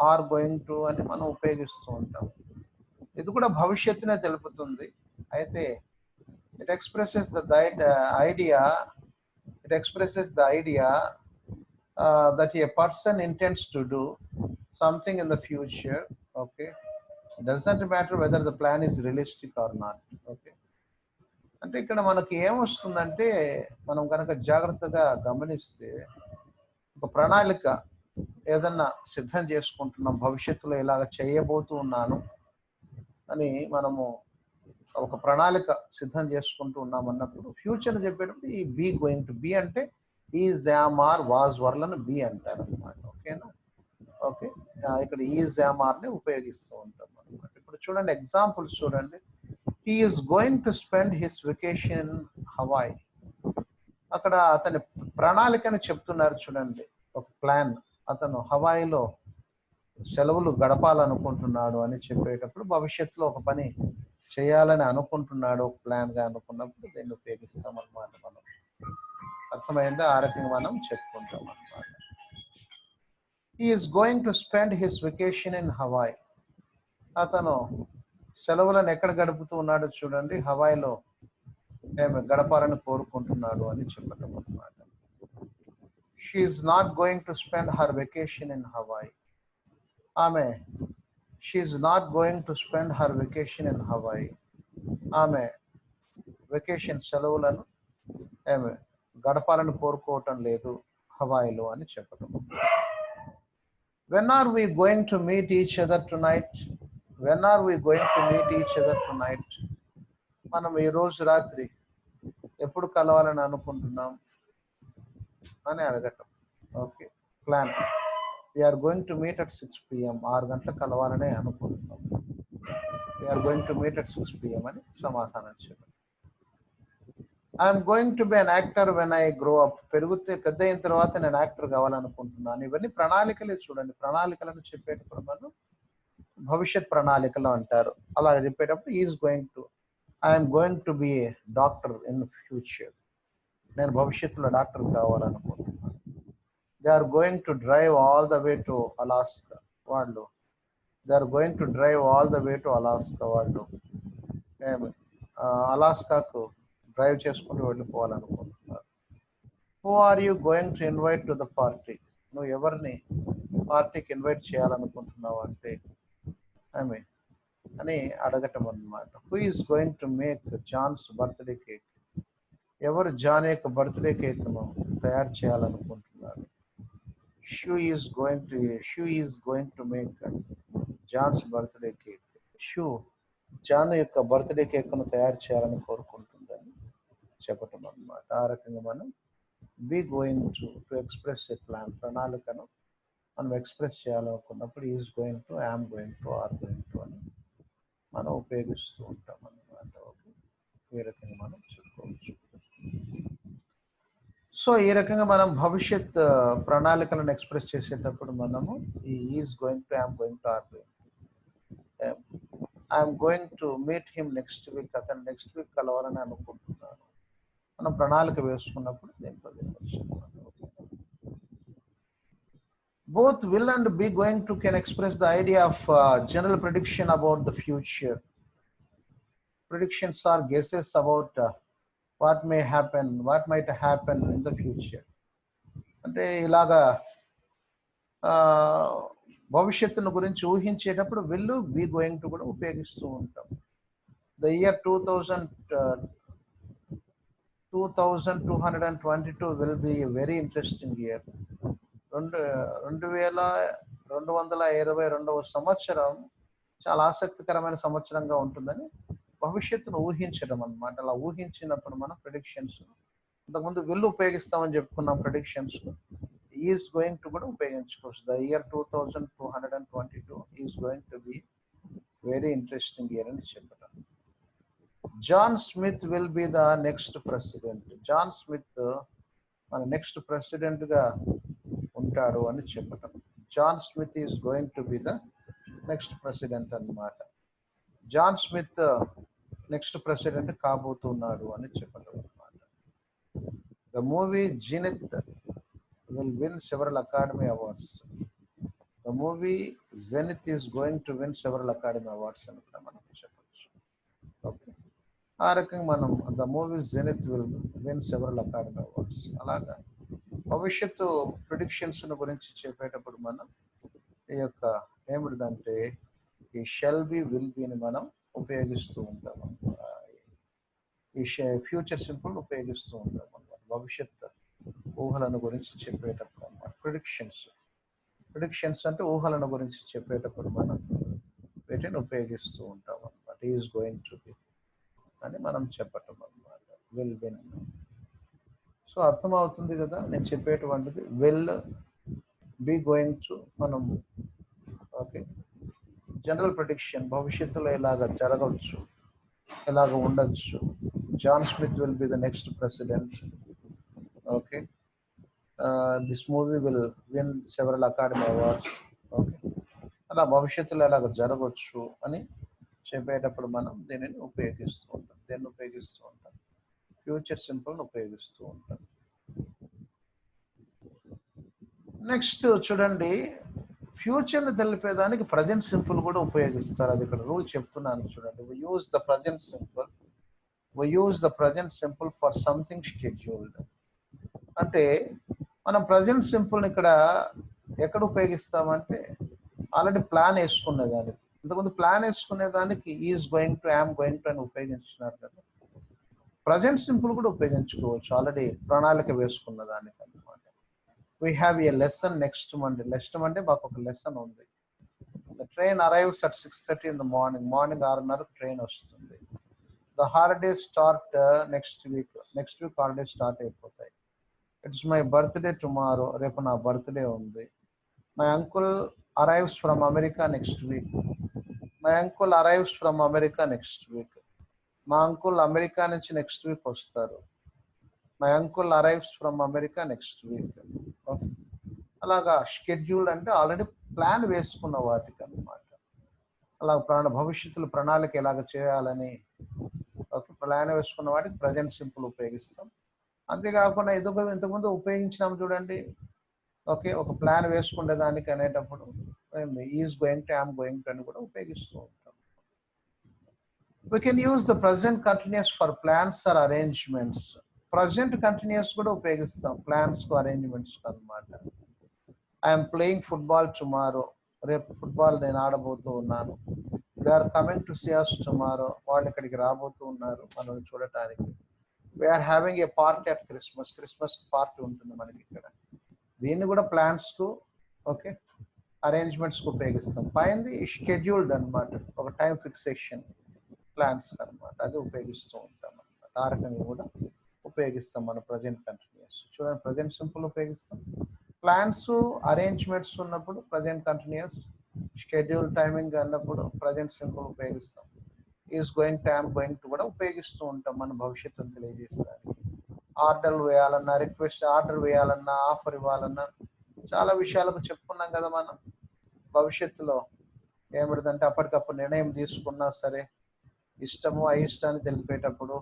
are going to అని మనం ఉపయోగిస్తూ ఉంటాం. ఇది కూడా భవిష్యత్తునే తెలుపుతుంది. అయితే it expresses the idea, it expresses the idea that a person intends to do something in the future. Okay, it doesn't matter whether the plan is realistic or not. Okay, అంటే ఇక్కడ మనకి ఏమొస్తుందంటే, మనం కనుక జాగ్రత్తగా గమనిస్తే ఒక ప్రణాళిక ఏదన్నా సిద్ధం చేసుకుంటున్నాం, భవిష్యత్తులో ఇలాగ చేయబోతూ ఉన్నాను అని మనము ఒక ప్రణాళిక సిద్ధం చేసుకుంటూ ఉన్నాం అన్నప్పుడు ఫ్యూచర్ చెప్పేటప్పుడు ఈ బీ గోయింగ్ టు, బీ అంటే ఈజ్, యామ్, ఆర్, వాజ్, వర్లను బీ అంటారు అనమాట. ఓకేనా? ఓకే, ఇక్కడ ఈజ్, యామ్, ఆర్ని ఉపయోగిస్తూ ఉంటాం అనమాట. ఇప్పుడు చూడండి ఎగ్జాంపుల్స్ చూడండి. He is going to spend his vacation in Hawaii. అక్కడ అతని ప్రణాళికను చెప్తున్నారు చూడండి, ఒక ప్లాన్. అతను హవాయిలో సెలవులు గడపాలనుకుంటున్నాడు అని చెప్పేటప్పుడు భవిష్యత్తులో ఒక పని చేయాలని అనుకుంటున్నాడు, ప్లాన్ గా అనుకున్నప్పుడు దీన్ని ఉపయోగిస్తాం అన్నమాట. మనం అర్థమైందా? ఆ రకంగా మనం చెప్పుకుంటాం అన్నమాట. He is going to spend his vacation in Hawaii. అతను సెలవులను ఎక్కడ గడుపుతూ ఉన్నాడో చూడండి, హవాయిలో ఏమి గడపాలని కోరుకుంటున్నాడు అని చెప్పటం అన్నమాట. She is not going to spend her vacation in Hawaii. ఆమె she is not going to spend her vacation in Hawaii. ఆమె వెకేషన్ సెలవులను ఆమె గడపాలని కోరుకోవటం లేదు హవాయిలో అని చెప్పటం. When are we going to meet each other tonight. When are we going to meet each other tonight. మనం ఈ రోజు రాత్రి ఎప్పుడు కలవాలని అనుకుంటున్నాం అని అడగటం. Okay, plan. We are going to meet at 6 PM. 6 గంటలకు కలవాలనే అనుకుంటున్నాం. We're going to meet at 6 PM అని సమాధానం చెప్పండి. I'm going to be an actor when I grow up. పెద్ద అయిన తర్వాత నేను యాక్టర్ కావాలనుకుంటున్నాను. ఇవన్నీ ప్రణాళికలే చూడండి. ప్రణాళికలను చెప్పేటప్పుడు మనం భవిష్యత్ ప్రణాళికలు అంటారు. అలా చెప్పేటప్పుడు is going to, I'm going to be a doctor in future. నేను భవిష్యత్తులో డాక్టర్ కావాలనుకుంటున్నాను. They are going to drive all the way to Alaska. వాళ్ళు they are going to drive all the way to Alaska. వాళ్ళు అలాస్కాకు drive చేసుకుంటూ వెళ్ళిపోవాలనుకుంటున్నారు. Who are you going to invite to the party. నువ్వు ఎవరిని పార్టీకి invite చేయాలనుకుంటున్నావు అంటే అని అడగటం అన్నమాట. Who is going to make John's birthday cake? ఎవరు జాన్ యొక్క బర్త్డే కేక్ను తయారు చేయాలనుకుంటున్నారు? She is going to make John's birthday cake. She John యొక్క బర్త్డే కేక్ను తయారు చేయాలని కోరుకుంటుందని చెప్పటం అన్నమాట. ఆ రకంగా మనం be going to express a plan, ప్రణాళికను మనం ఎక్స్ప్రెస్ చేయాలనుకున్నప్పుడు is going to, I'm going to, are going to అని మనం ఉపయోగిస్తూ ఉంటాం అన్నమాట. ఓకే, ఈ రకంగా మనం చెప్పుకోవచ్చు. సో ఈ రకంగా మనం భవిష్యత్ ప్రణాళికలను ఎక్స్ప్రెస్ చేసేటప్పుడు మనము ఈ is going to, I'm going to, are going to, I'm going to meet him next week, అతను నెక్స్ట్ వీక్ కలవాలని అనుకుంటున్నాను, మనం ప్రణాళిక వేసుకున్నప్పుడు దీంట్లో both will and be going to can express the idea of general prediction about the future. Predictions are guesses about what may happen, what might happen in the future. అంటే ఇలాగా భవిష్యత్తును గురించి ఊహించేటప్పుడు will, be going to కూడా ఉపయోగిస్తూ ఉంటాం. The year 2222 will be a very interesting year. 2222 సంవత్సరం చాలా ఆసక్తికరమైన సంవత్సరంగా ఉంటుందని భవిష్యత్తును ఊహించడం అన్నమాట. అలా ఊహించినప్పుడు మనం ప్రిడిక్షన్స్, ఇంతకుముందు విల్ ఉపయోగిస్తామని చెప్పుకున్నాం, ప్రిడిక్షన్స్ ఈజ్ గోయింగ్ టు కూడా ఉపయోగించుకోవచ్చు. The year 2222 is going to be very interesting year అని చెప్పడం. John Smith will be the next president. John Smith మన నెక్స్ట్ ప్రెసిడెంట్ గా ఉంటాడు అని చెప్పటం. John Smith is going to be the next president అన్నమాట. జాన్ స్మిత్ నెక్స్ట్ ప్రెసిడెంట్ కాబోతున్నాడు అని చెప్పటం అన్నమాట. The movie Zenith will win several Academy awards. The movie Zenith is going to win several Academy awards అని కూడా మనం చెప్పచ్చు. Okay, ఆ రకంగా మనం the movie Zenith will win several Academy awards. అలాగా భవిష్యత్తు ప్రిడిక్షన్స్ గురించి చెప్పేటప్పుడు మనం ఈ యొక్క ఏమిటిదంటే ఈ షెల్ బి, విల్ బిని మనం ఉపయోగిస్తూ ఉంటాం. ఈ ఫ్యూచర్ సింపుల్ ఉపయోగిస్తూ ఉంటాం అన్నమాట భవిష్యత్ ఊహలను గురించి చెప్పేటప్పుడు అన్నమాట. ప్రిడిక్షన్స్ అంటే ఊహలను గురించి చెప్పేటప్పుడు మనం వీటిని ఉపయోగిస్తూ ఉంటాం అన్నమాట. ఈజ్ గోయింగ్ టు బి అని మనం చెప్పటం అన్నమాట, విల్ విన్. సో అర్థమవుతుంది కదా నేను చెప్పేటువంటిది. విల్, బి గోయింగ్ టు మనం ఓకే జనరల్ ప్రిడిక్షన్, భవిష్యత్తులో ఇలాగ జరగవచ్చు, ఇలాగ ఉండొచ్చు. John Smith will be the next president. Okay, this movie will win several Academy awards. Okay, అలా భవిష్యత్తులో ఇలాగ జరగవచ్చు అని చెప్పేటప్పుడు మనం దీనిని ఉపయోగిస్తూ ఉంటాం. దీన్ని ఉపయోగిస్తూ ఉంటాం, ఫ్యూచర్ సింపుల్ని ఉపయోగిస్తూ ఉంటాం. నెక్స్ట్ చూడండి, ఫ్యూచర్ని తెలిపేదానికి ప్రజెంట్ సింపుల్ కూడా ఉపయోగిస్తారు. అది ఇక్కడ రూల్ చెప్తున్నాను చూడండి. we use the present simple for something scheduled. అంటే మనం ప్రజెంట్ సింపుల్ని ఇక్కడ ఎక్కడ ఉపయోగిస్తామంటే ఆల్రెడీ ప్లాన్ వేసుకునేదానికి, ఇంతకుముందు ప్లాన్ వేసుకునేదానికి is going to, I'm going to అని ఉపయోగించున్నారు కదా. ప్రజెంట్ సింపుల్ కూడా ఉపయోగించుకోవచ్చు ఆల్రెడీ ప్రణాళిక వేసుకున్న దానికి అన్నమాట. We have a lesson next Monday. Next Monday మాకు ఒక లెసన్ ఉంది. The train arrives at 6:30 in the morning. Morning 6:30 train వస్తుంది. The holidays start next week holidays start అయిపోతాయి. It's my birthday tomorrow. రేపు నా బర్త్డే ఉంది. My uncle arrives from America next week. My uncle arrives from America next week. మా uncle America నుంచి next week వస్తారు. My uncle arrives from America next week. అలాగా schedule అంటే already plan వేసుకున్న వాటికి అన్నమాట. అలా భవిష్యత్తులో ప్రణాళిక ఎలాగ చేయాలని ప్లాన్ వేసుకున్న వాటికి ప్రజెంట్ సింపుల్ ఉపయోగిస్తాం. అంతేకాకుండా ఇంతకుముందు ఉపయోగించినాం చూడండి. ఓకే, ఒక ప్లాన్ వేసుకునే దానికి అనేటప్పుడు is going to, I'm going to అని కూడా ఉపయోగిస్తూ ఉంటాం. We can use the present continuous for plans or arrangements. Present continuous కూడా ఉపయోగిస్తాం ప్లాన్స్ కు, అరేంజ్మెంట్స్ అన్నమాట. I'm playing football tomorrow. రేపు ఫుట్బాల్ నేను ఆడబోతూ ఉన్నాను. They are coming to see us tomorrow, వాళ్ళు ఇక్కడికి రాబోతూ ఉన్నారు మనల్ని చూడటానికి. We're having a party at Christmas, Christmas party ఉంటుంది మనకి ఇక్కడ. దీన్ని కూడా ప్లాన్స్కు ఓకే అరేంజ్మెంట్స్కి ఉపయోగిస్తాం. పైంది షెడ్యూల్డ్ అనమాట, ఒక టైం ఫిక్సేషన్ ప్లాన్స్ అనమాట, అది ఉపయోగిస్తూ ఉంటాం అనమాట. ఆ రకంగా కూడా ఉపయోగిస్తాం మన ప్రజెంట్ కంటిన్యూస్. చూడండి ప్రజెంట్ సింపుల్ ఉపయోగిస్తాం, ప్లాన్స్ అరేంజ్మెంట్స్ ఉన్నప్పుడు ప్రజెంట్ కంటిన్యూస్, షెడ్యూల్ టైమింగ్ అన్నప్పుడు ప్రజెంట్ సింపుల్ ఉపయోగిస్తాం. Is going to, I'm going to కూడా ఉపయోగిస్తూ ఉంటాం మన భవిష్యత్తును తెలియజేస్తానికి. ఆర్డర్లు వేయాలన్నా, రిక్వెస్ట్ ఆర్డర్ వేయాలన్నా, ఆఫర్ ఇవ్వాలన్నా, చాలా విషయాలకు చెప్పుకున్నాం కదా మనం. భవిష్యత్తులో ఏమిటంటే అప్పటికప్పుడు నిర్ణయం తీసుకున్నా సరే, ఇష్టము అయిష్టాన్ని తెలిపేటప్పుడు,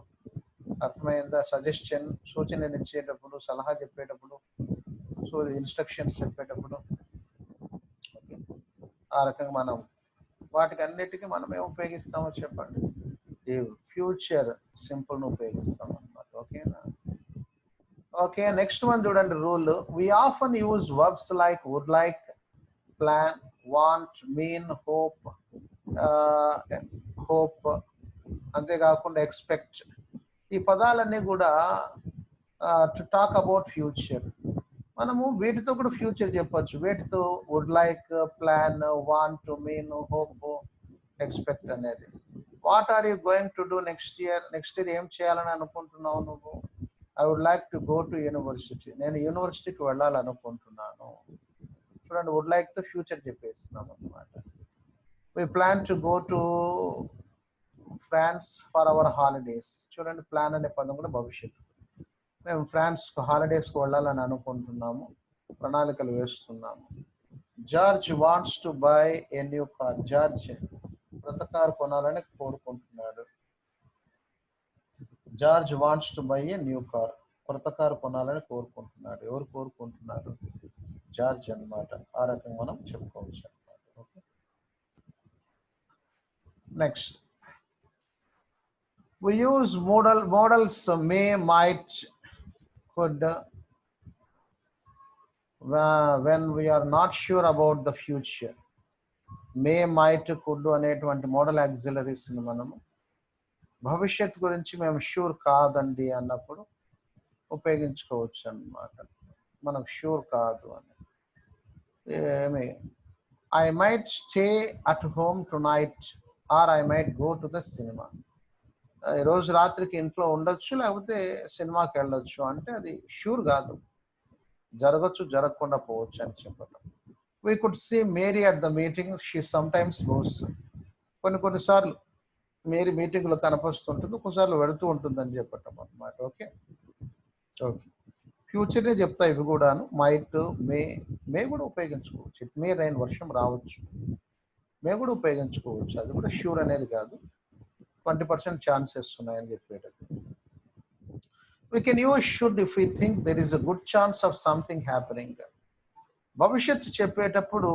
అర్థమైందా, సజెషన్ సూచనలు ఇచ్చేటప్పుడు, సలహా చెప్పేటప్పుడు, సో ఇన్స్ట్రక్షన్స్ చెప్పేటప్పుడు, ఆ రకంగా మనం వాటికి అన్నిటికీ మనం ఏం ఉపయోగిస్తామో చెప్పండి, ఈ ఫ్యూచర్ సింపుల్ను ఉపయోగిస్తాం అన్నమాట. ఓకేనా? ఓకే, నెక్స్ట్ వన్ చూడండి rule. We often use verbs like would like, plan, want, mean, hope, అంతేకాకుండా ఎక్స్పెక్ట్, ఈ పదాలన్నీ కూడా టు టాక్ అబౌట్ ఫ్యూచర్. మనము వీటితో కూడా ఫ్యూచర్ చెప్పొచ్చు. వీటితో would like, plan, want, mean, hope, expect అనేది. What are you going to do next year? Next year ఏం చేయాలని అనుకుంటున్నావు నువ్వు? I would like to go to university, నేను యూనివర్సిటీకి వెళ్ళాలనుకుంటున్నాను. చూడండి వుడ్ లైక్ తో ఫ్యూచర్ చెప్పేస్తున్నాం అనమాట. We plan to go to France for our holidays. చూడండి ప్లాన్ అనే పదం కూడా భవిష్యత్తు. మేము ఫ్రాన్స్కి హాలిడేస్కి వెళ్ళాలని అనుకుంటున్నాము, ప్రణాళికలు వేస్తున్నాము. George wants to buy a new car. George కొత్త కారు కొనాలని కోరుకుంటున్నాడు. George wants to buy a new car, కొత్త కారు కొనాలని కోరుకుంటున్నాడు. ఎవరు కోరుకుంటున్నారు? జార్జ్ అన్నమాట. ఆ రకంగా మనం చెప్పుకోవచ్చు అన్నమాట. Okay, next we use models may, might, could when we are not sure about the future. May, might, could అనేటువంటి మోడల్ ఆక్సిలరీస్ ని మనము భవిష్యత్ గురించి మేము షూర్ కాదండి అన్నప్పుడు ఉపయోగించుకోవచ్చు అన్నమాట. మనకు షూర్ కాదు అని, ఏమి I might stay at home tonight or I might go to the cinema. ఈరోజు రాత్రికి ఇంట్లో ఉండొచ్చు, లేకపోతే సినిమాకి వెళ్ళొచ్చు అంటే అది షూర్ కాదు, జరగచ్చు, జరగకుండా పోవచ్చు అని చెప్పటం. We could see Mary at the meeting, she sometimes goes. కొన్నిసార్లు మేరీ మీటింగ్లో కనపరుస్తుంటుంది, కొన్నిసార్లు వెళుతూ ఉంటుంది అని చెప్పటం అన్నమాట. ఓకే ఓకే, ఫ్యూచర్నే చెప్తాయి ఇవి కూడాను. మైట్, మే కూడా ఉపయోగించుకోవచ్చు. ఇట్ మే రైన్, వర్షం రావచ్చు, మే కూడా ఉపయోగించుకోవచ్చు. అది కూడా షూర్ అనేది కాదు, 20% ఛాన్సెస్ ఉన్నాయని చెప్పేటప్పుడు. We can use should if we think there is a good chance of something happening. భవిష్యత్తు చెప్పేటప్పుడు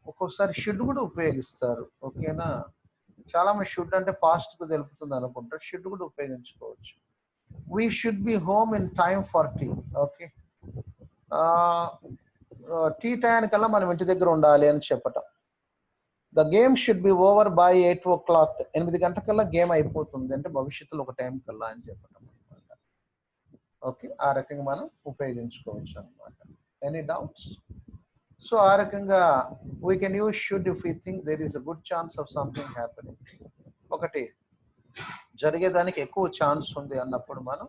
ఒక్కొక్కసారి షుడ్ కూడా ఉపయోగిస్తారు. ఓకేనా? చాలా మంది షుడ్ అంటే పాస్ట్ కు తెలుపుతుంది అనుకుంటారు, షుడ్ కూడా ఉపయోగించుకోవచ్చు. We should be home in time for tea. Okay, tea టైంకల్లా మనం ఇంటి దగ్గర ఉండాలి అని చెప్పటం. The game should be over by 8 o'clock. 8 గంటలకల్లా గేమ్ అయిపోతుంది అంటే భవిష్యత్తులో ఒక టైం కల్లా అని చెప్పటం అనమాట. ఓకే, ఆ రకంగా మనం ఉపయోగించుకోవచ్చు అనమాట. Any doubts? సో ఆ రకంగా we can use should if you think there is a good chance of something happening. ఒకటి జరిగేదానికి ఎక్కువ ఛాన్స్ ఉంది అన్నప్పుడు మనం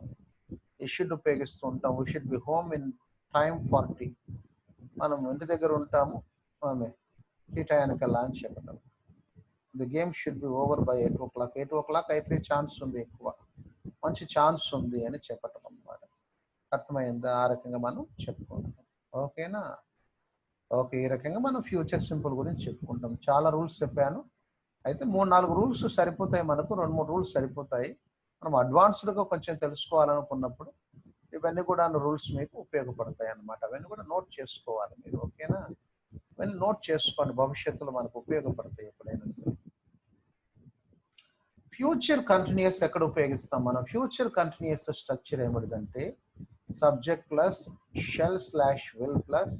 ఈ షుడ్ ఉపయోగిస్తూ ఉంటాం. We should be home in time for tea, మనం ఇంటి దగ్గర ఉంటాము ఆమె టీ టైంకల్లా అని చెప్పటం. The game should be over by 8 o'clock. 8 o'clock అయితే ఛాన్స్ ఉంది, ఎక్కువ మంచి ఛాన్స్ ఉంది అని చెప్పటం అన్నమాట. అర్థమైందా? ఆ రకంగా మనం చెప్పుకుంటాం. ఓకేనా? ఓకే, ఈ రకంగా మనం ఫ్యూచర్ సింపుల్ గురించి చెప్పుకుంటాం. చాలా రూల్స్ చెప్పాను, అయితే 3-4 రూల్స్ సరిపోతాయి మనకు, 2-3 రూల్స్ సరిపోతాయి. మనం అడ్వాన్స్డ్గా కొంచెం తెలుసుకోవాలనుకున్నప్పుడు ఇవన్నీ కూడా రూల్స్ మీకు ఉపయోగపడతాయి అన్నమాట. అవన్నీ కూడా నోట్ చేసుకోవాలి మీరు. ఓకేనా? ఇవన్నీ నోట్ చేసుకోండి, భవిష్యత్తులో మనకు ఉపయోగపడతాయి ఎప్పుడైనా సరే. ఫ్యూచర్ కంటిన్యూస్ ఎక్కడ ఉపయోగిస్తాం మనం? ఫ్యూచర్ కంటిన్యూస్ స్ట్రక్చర్ ఏమిటంటే subject plus shall slash will plus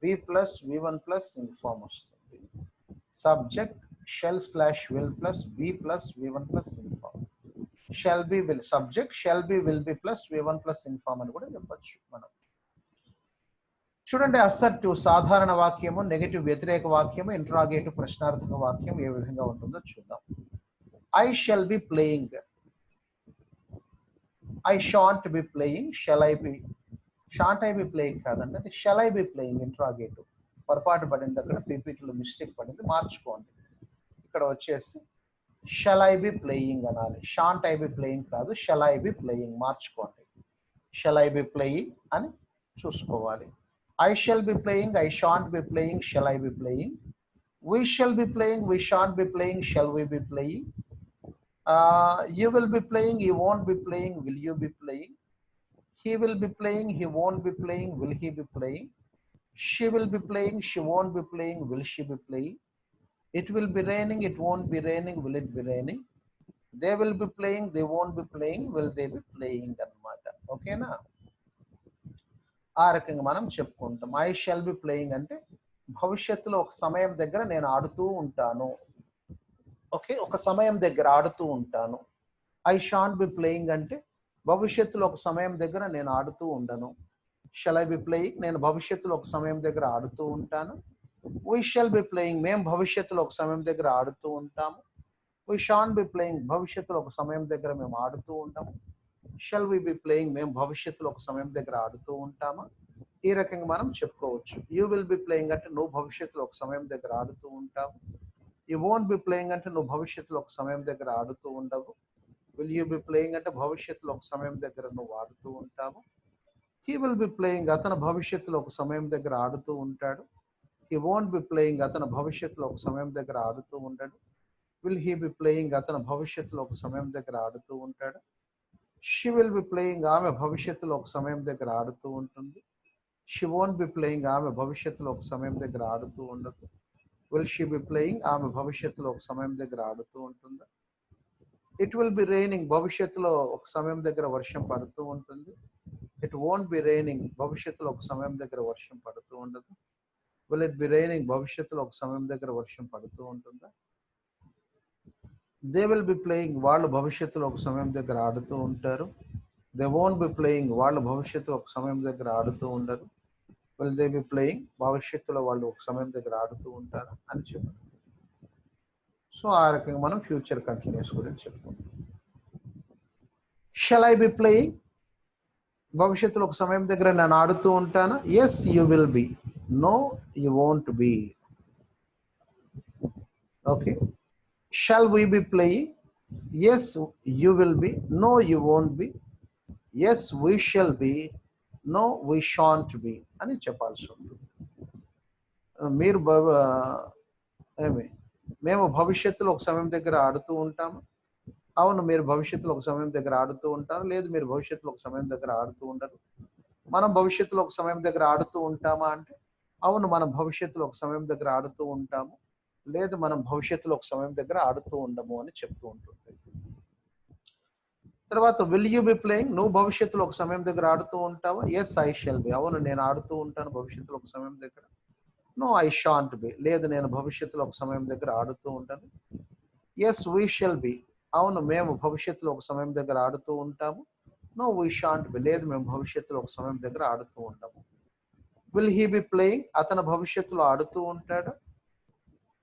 be plus V1 plus ing form వస్తుంది. Subject shall slash will plus be plus v1 plus inform. Shall be will subject, shall be will be plus v1 plus inform అని కూడా చెప్పొచ్చు మనం. చూడండి, assertive సాధారణ వాక్యము, negative వ్యతిరేక వాక్యము, ఇంటరాగేటివ్ ప్రశ్నార్థక వాక్యం ఏ విధంగా ఉంటుందో చూద్దాం. I shall be playing, I shan't be playing, shall I be, shan't I be playing కాదండి, అది shall I be playing interrogative. పొరపాటు పడింది అక్కడ, పీపీటీలో మిస్టేక్ పడింది, మార్చుకోండి. ఇక్కడ వచ్చేసి షల్ ఐ బి ప్లేయింగ్ అనాలి, షాంట్ ఐ బి ప్లేయింగ్ కాదు, షల్ ఐ బి ప్లేయింగ్, మార్చుకోండి. షల్ ఐ బి ప్లేయింగ్ అని చూసుకోవాలి. I shall be playing, I shan't be playing, shall I be playing. We shall be playing, we shan't be playing, shall we be playing. You will be playing, you won't be playing, will you be playing. He will be playing, he won't be playing, will he be playing. She will be playing, she won't be playing, will she be playing. It will be raining, it won't be raining, will it be raining. They will be playing, they won't be playing, will they be playing అన్నమాట. ఓకేనా? ఆ రకంగా మనం చెప్పుకుంటాం. I shall be playing అంటే భవిష్యత్తులో ఒక సమయం దగ్గర నేను ఆడుతూ ఉంటాను. ఓకే, ఒక సమయం దగ్గర ఆడుతూ ఉంటాను. ఐ షాంట్ బి ప్లేయింగ్ అంటే భవిష్యత్తులో ఒక సమయం దగ్గర నేను ఆడుతూ ఉండను. షల్ ఐ బి ప్లేయింగ్, నేను భవిష్యత్తులో ఒక సమయం దగ్గర ఆడుతూ ఉంటాను. వీ షల్ బి ప్లేయింగ్, మేము భవిష్యత్తులో ఒక సమయం దగ్గర ఆడుతూ ఉంటాము. వీ షాంట్ బి ప్లేయింగ్, భవిష్యత్తులో ఒక సమయం దగ్గర మేము ఆడుతూ ఉంటాము. షల్ వి బి ప్లేయింగ్, మేము భవిష్యత్తులో ఒక సమయం దగ్గర ఆడుతూ ఉంటామా? ఈ రకంగా మనం చెప్పుకోవచ్చు. యూ విల్ బి ప్లేయింగ్ అంటే నువ్వు భవిష్యత్తులో ఒక సమయం దగ్గర ఆడుతూ ఉంటావు. యూ వోంట్ బి ప్లేయింగ్ అంటే నువ్వు భవిష్యత్తులో ఒక సమయం దగ్గర ఆడుతూ ఉండవు. విల్ యూ బి ప్లేయింగ్ అంటే భవిష్యత్తులో ఒక సమయం దగ్గర నువ్వు ఆడుతూ ఉంటావు. హీ విల్ బి ప్లేయింగ్, అతను భవిష్యత్తులో ఒక సమయం దగ్గర ఆడుతూ ఉంటాడు. హీ వోంట్ బి ప్లేయింగ్, అతను భవిష్యత్తులో ఒక సమయం దగ్గర ఆడుతూ ఉండడు. విల్ హీ బి ప్లేయింగ్, అతను భవిష్యత్తులో ఒక సమయం దగ్గర ఆడుతూ ఉంటాడు. షీ విల్ బి ప్లేయింగ్, ఆమె భవిష్యత్తులో ఒక సమయం దగ్గర ఆడుతూ ఉంటుంది. షీ వోంట్ బి ప్లేయింగ్, ఆమె భవిష్యత్తులో ఒక సమయం దగ్గర ఆడుతూ ఉండదు. విల్ షీ బి ప్లేయింగ్, ఆమె భవిష్యత్తులో ఒక సమయం దగ్గర ఆడుతూ ఉంటుంది. ఇట్ విల్ బి రైనింగ్, భవిష్యత్తులో ఒక సమయం దగ్గర వర్షం పడుతూ ఉంటుంది. ఇట్ వోంట్ బి రైనింగ్, భవిష్యత్తులో ఒక సమయం దగ్గర వర్షం పడుతూ ఉండదు. విల్ ఇట్ బి రైనింగ్, భవిష్యత్తులో ఒక సమయం దగ్గర వర్షం పడుతూ ఉంటుందా. దే విల్ బి ప్లేయింగ్, వాళ్ళు భవిష్యత్తులో ఒక సమయం దగ్గర ఆడుతూ ఉంటారు. దే వోంట్ బి ప్లేయింగ్, వాళ్ళు భవిష్యత్తులో ఒక సమయం దగ్గర ఆడుతూ ఉండరు. విల్ దే బి ప్లేయింగ్, భవిష్యత్తులో వాళ్ళు ఒక సమయం దగ్గర ఆడుతూ ఉంటారు అని చెప్పారు. సో ఆ రకంగా మనం ఫ్యూచర్ కంటిన్యూస్ గురించి చెప్పుకుంటాం. షల్ ఐ బి ప్లేయింగ్, భవిష్యత్తులో ఒక సమయం దగ్గర నేను ఆడుతూ ఉంటాను. Yes you will be, no you won't be. Okay, shall we be playing? Yes, you will be. No, you won't be. Yes, we shall be. No, we shan't be అని చెప్పాల్సి ఉంటుంది. మీరు మేము భవిష్యత్తులో ఒక సమయం దగ్గర ఆడుతూ ఉంటాము. అవును, మీరు భవిష్యత్తులో ఒక సమయం దగ్గర ఆడుతూ ఉంటారు. లేదు, మీరు భవిష్యత్తులో ఒక సమయం దగ్గర ఆడుతూ ఉండరు. మనం భవిష్యత్తులో ఒక సమయం దగ్గర ఆడుతూ ఉంటామా అంటే అవును, మనం భవిష్యత్తులో ఒక సమయం దగ్గర ఆడుతూ ఉంటాము. లేదు, మనం భవిష్యత్తులో ఒక సమయం దగ్గర ఆడుతూ ఉండము అని చెప్తూ ఉంటుంది. తర్వాత విల్ యూ బి ప్లేయింగ్, నువ్వు భవిష్యత్తులో ఒక సమయం దగ్గర ఆడుతూ ఉంటావా. ఎస్ ఐ షల్ బి, అవును నేను ఆడుతూ ఉంటాను భవిష్యత్తులో ఒక సమయం దగ్గర. నో ఐ షాంట్ బి, లేదు నేను భవిష్యత్తులో ఒక సమయం దగ్గర ఆడుతూ ఉంటాను. ఎస్ వీ షల్ బి, అవును మేము భవిష్యత్తులో ఒక సమయం దగ్గర ఆడుతూ ఉంటాము. నో వీ షాంట్ బి, లేదు మేము భవిష్యత్తులో ఒక సమయం దగ్గర ఆడుతూ ఉంటాము. విల్ హీ బి ప్లేయింగ్, అతను భవిష్యత్తులో ఆడుతూ ఉంటాడు,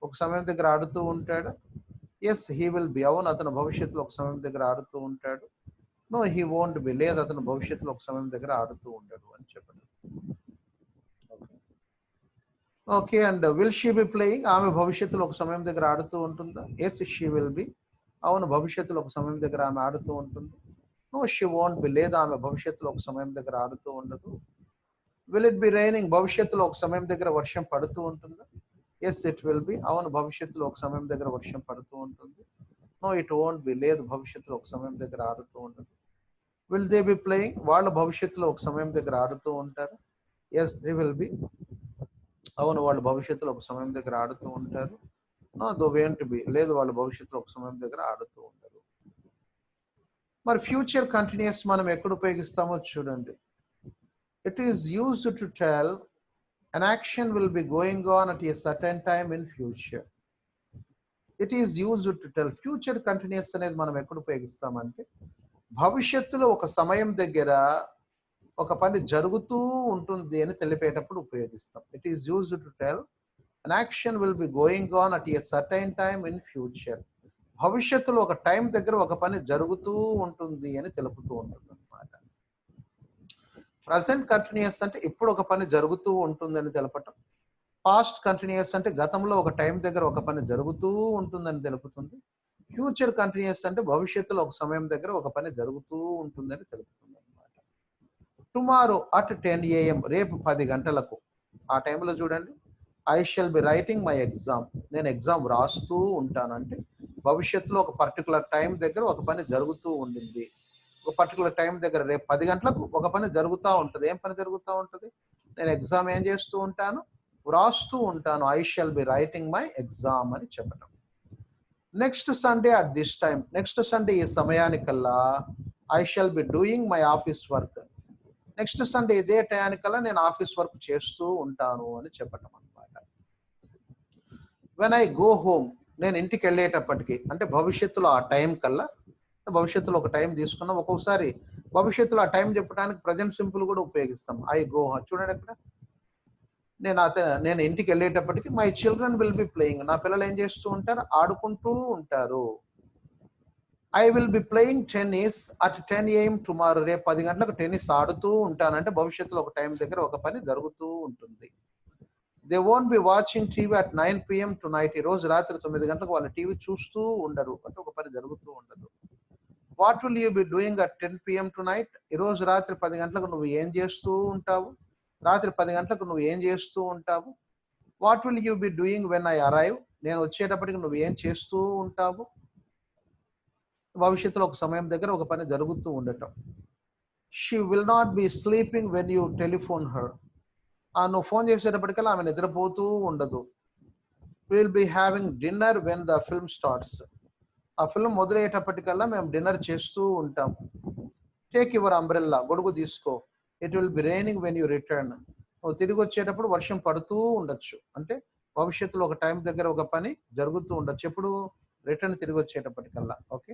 ఒక సమయం దగ్గర ఆడుతూ ఉంటాడు. ఎస్ హీ విల్ బి, అవును అతను భవిష్యత్తులో ఒక సమయం దగ్గర ఆడుతూ ఉంటాడు. నో హీ వోంట్ బి, లేదు అతను భవిష్యత్తులో ఒక సమయం దగ్గర ఆడుతూ ఉండడు అని చెప్పండి. Okay, and will she be playing, ఆమె భవిష్యత్తులో ఒక సమయం దగ్గర ఆడుతూ ఉంటుందా. ఎస్ షీ విల్ బి, అవును భవిష్యత్తులో ఒక సమయం దగ్గర ఆమె ఆడుతూ ఉంటుంది. నో షీ వోంట్ బి, లేదు ఆమె భవిష్యత్తులో ఒక సమయం దగ్గర ఆడుతూ ఉండదు. విల్ ఇట్ బి రైనింగ్, భవిష్యత్తులో ఒక సమయం దగ్గర వర్షం పడుతూ ఉంటుందా. ఎస్ ఇట్ విల్ బి, అవును భవిష్యత్తులో ఒక సమయం దగ్గర వర్షం పడుతూ ఉంటుంది. నో ఇట్ వోంట్ బి, లేదు భవిష్యత్తులో ఒక సమయం దగ్గర ఆడుతూ ఉండదు. విల్ దే బి ప్లేయింగ్, వాళ్ళు భవిష్యత్తులో ఒక సమయం దగ్గర ఆడుతూ ఉంటారు. ఎస్ దే విల్ బి, అవును వాళ్ళు భవిష్యత్తులో ఒక సమయం దగ్గర ఆడుతూ ఉంటారు. నో దో వోంట్ బి, లేదు వాళ్ళు భవిష్యత్తులో ఒక సమయం దగ్గర ఆడుతూ ఉంటారు. మరి ఫ్యూచర్ కంటిన్యూస్ మనం ఎక్కడ ఉపయోగిస్తామో చూడండి. It is used to tell an action will be going on at a certain time in future. It is used to tell. Future continuous అనేది మనం ఎక్కడ ఉపయోగిస్తామంటే భవిష్యత్తులో ఒక సమయం దగ్గర ఒక పని జరుగుతూ ఉంటుంది అని తెలిపేటప్పుడు ఉపయోగిస్తాం. It is used to tell an action will be going on at a certain time in future. భవిష్యత్తులో ఒక టైం దగ్గర ఒక పని జరుగుతూ ఉంటుంది అని తెలుపుతూ ఉంటుంది అనమాట. ప్రజెంట్ కంటిన్యూస్ అంటే ఇప్పుడు ఒక పని జరుగుతూ ఉంటుందని తెలపటం. పాస్ట్ కంటిన్యూస్ అంటే గతంలో ఒక టైం దగ్గర ఒక పని జరుగుతూ ఉంటుందని తెలుపుతుంది. ఫ్యూచర్ కంటిన్యూస్ అంటే భవిష్యత్తులో ఒక సమయం దగ్గర ఒక పని జరుగుతూ ఉంటుందని తెలుపుతుంది అనమాట. టుమారో అట్ 10 AM, రేపు 10 గంటలకు. ఆ టైంలో చూడండి, I shall be writing my exam, నేను ఎగ్జామ్ రాస్తూ ఉంటానంటే భవిష్యత్తులో ఒక పర్టికులర్ టైం దగ్గర ఒక పని జరుగుతూ ఉండింది. ఒక పర్టికులర్ టైం దగ్గర రేపు 10 గంటలకు ఒక పని జరుగుతూ ఉంటుంది. ఏం పని జరుగుతూ ఉంటుంది? నేను ఎగ్జామ్ ఏం చేస్తూ ఉంటాను? వ్రాస్తూ ఉంటాను. I shall be writing my exam అని చెప్పటం. Next Sunday at this time, next Sunday ఈ సమయానికల్లా I shall be doing my office work, next Sunday ఇదే టయానికల్లా నేను ఆఫీస్ వర్క్ చేస్తూ ఉంటాను అని చెప్పటం అనమాట. వెన్ ఐ గో హోమ్, నేను ఇంటికి వెళ్ళేటప్పటికి అంటే భవిష్యత్తులో ఆ టైం కల్లా, భవిష్యత్తులో ఒక టైం తీసుకున్నాం. ఒక్కొక్కసారి భవిష్యత్తులో ఆ టైం చెప్పడానికి ప్రజెంట్ సింపుల్ కూడా ఉపయోగిస్తాం. ఐ గో, చూడండి అక్కడ, నేను ఇంటికి వెళ్ళేటప్పటికి my children will be playing, నా పిల్లలు ఏం చేస్తూ ఉంటారు? ఆడుకుంటూ ఉంటారు. I will be playing tennis at 10 AM tomorrow, రేపు 10 గంటలకు టెన్నిస్ ఆడుతూ ఉంటానంటే భవిష్యత్తులో ఒక టైం దగ్గర ఒక పని జరుగుతూ ఉంటుంది. They won't be watching TV at 9 PM tonight, ఈ రోజు రాత్రి 9 గంటలకు వాళ్ళు టీవీ చూస్తూ ఉండరు అంటే ఒక పని జరుగుతూ ఉండదు. What will you be doing at 10 PM tonight, ఈ రోజు రాత్రి 10 గంటలకు నువ్వు ఏం చేస్తూ ఉంటావు? రాత్రి 10 గంటలకు నువ్వు ఏం చేస్తూ ఉంటావు? What will you be doing when I arrive, నేను వచ్చేటప్పటికి నువ్వు ఏం చేస్తూ ఉంటావు? భవిష్యత్తులో ఒక సమయం దగ్గర ఒక పని జరుగుతూ ఉండటం. She will not be sleeping when you telephone her, నువ్వు ఫోన్ చేసేటప్పటికల్లా ఆమె నిద్రపోతూ ఉండదు. Will be having dinner when the film starts, ఆ ఫిల్మ్ మొదలయ్యేటప్పటికల్లా మేము డిన్నర్ చేస్తూ ఉంటాం. టేక్ యువర్ అంబ్రెల్లా, గొడుగు తీసుకో. It will be raining when you return, నువ్వు తిరిగి వచ్చేటప్పుడు వర్షం పడుతూ ఉండొచ్చు అంటే భవిష్యత్తులో ఒక టైం దగ్గర ఒక పని జరుగుతూ ఉండొచ్చు. ఎప్పుడు? రిటర్న్ తిరిగి వచ్చేటప్పటికల్లా. ఓకే,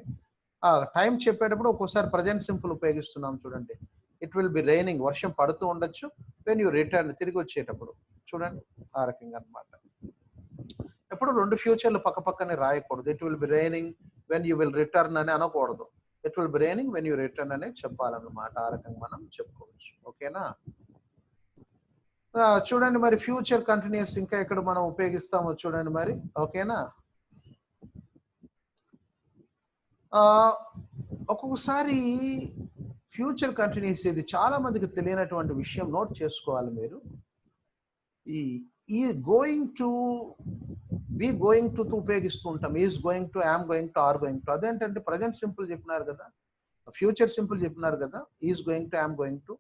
ఆ టైం చెప్పేటప్పుడు ఒక్కోసారి ప్రజెంట్ సింపుల్ ఉపయోగిస్తున్నాం చూడండి. ఇట్ విల్ బి రైనింగ్, వర్షం పడుతూ ఉండొచ్చు వెన్ యూ రిటర్న్, తిరిగి వచ్చేటప్పుడు. చూడండి ఆ రకంగా అనమాట. ఎప్పుడు రెండు ఫ్యూచర్లు పక్క పక్కనే రాయకూడదు. It will be raining when you will return అని అనకూడదు. It will be raining when you return అనే చెప్పాలన్నమాట. ఆ రకంగా మనం చెప్పుకోవచ్చు. ఓకేనా? చూడండి మరి ఫ్యూచర్ కంటిన్యూస్ ఇంకా ఎక్కడ మనం ఉపయోగిస్తామో చూడండి మరి. ఓకేనా? ఒక్కొక్కసారి ఫ్యూచర్ కంటిన్యూస్, ఇది చాలా మందికి తెలియనటువంటి విషయం, నోట్ చేసుకోవాలి మీరు. ఈ going to, be going to ఉపయోగిస్తూ ఉంటాం. Is going to, am going to, are going to. అదేంటంటే ప్రజెంట్ సింపుల్ చెప్పినారు కదా, ఫ్యూచర్ సింపుల్ చెప్పినారు కదా, ఈజ్ గోయింగ్ టు, యామ్ గోయింగ్ టు.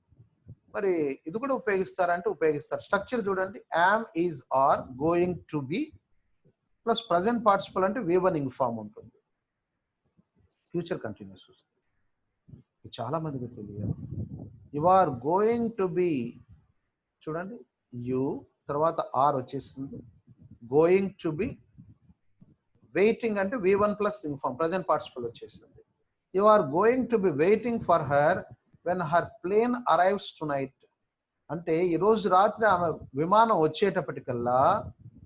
మరి ఇది కూడా ఉపయోగిస్తారంటే ఉపయోగిస్తారు. స్ట్రక్చర్ చూడండి, am, is, are, going to be plus present participle అంటే V1 ఫామ్ ఉంటుంది. ఫ్యూచర్ కంటిన్యూస్ చాలా మందికి తెలియదు. You are going to be, చూడండి యు తర్వాత ఆర్ వచ్చేస్తుంది. గోయింగ్ టు బి, వెయిటింగ్ అంటే V1 plus ing form, present participle వచ్చేస్తుంది. You are going to be waiting for her when her plane arrives tonight, అంటే ఈరోజు రాత్రి ఆమె విమానం వచ్చేటప్పటికల్లా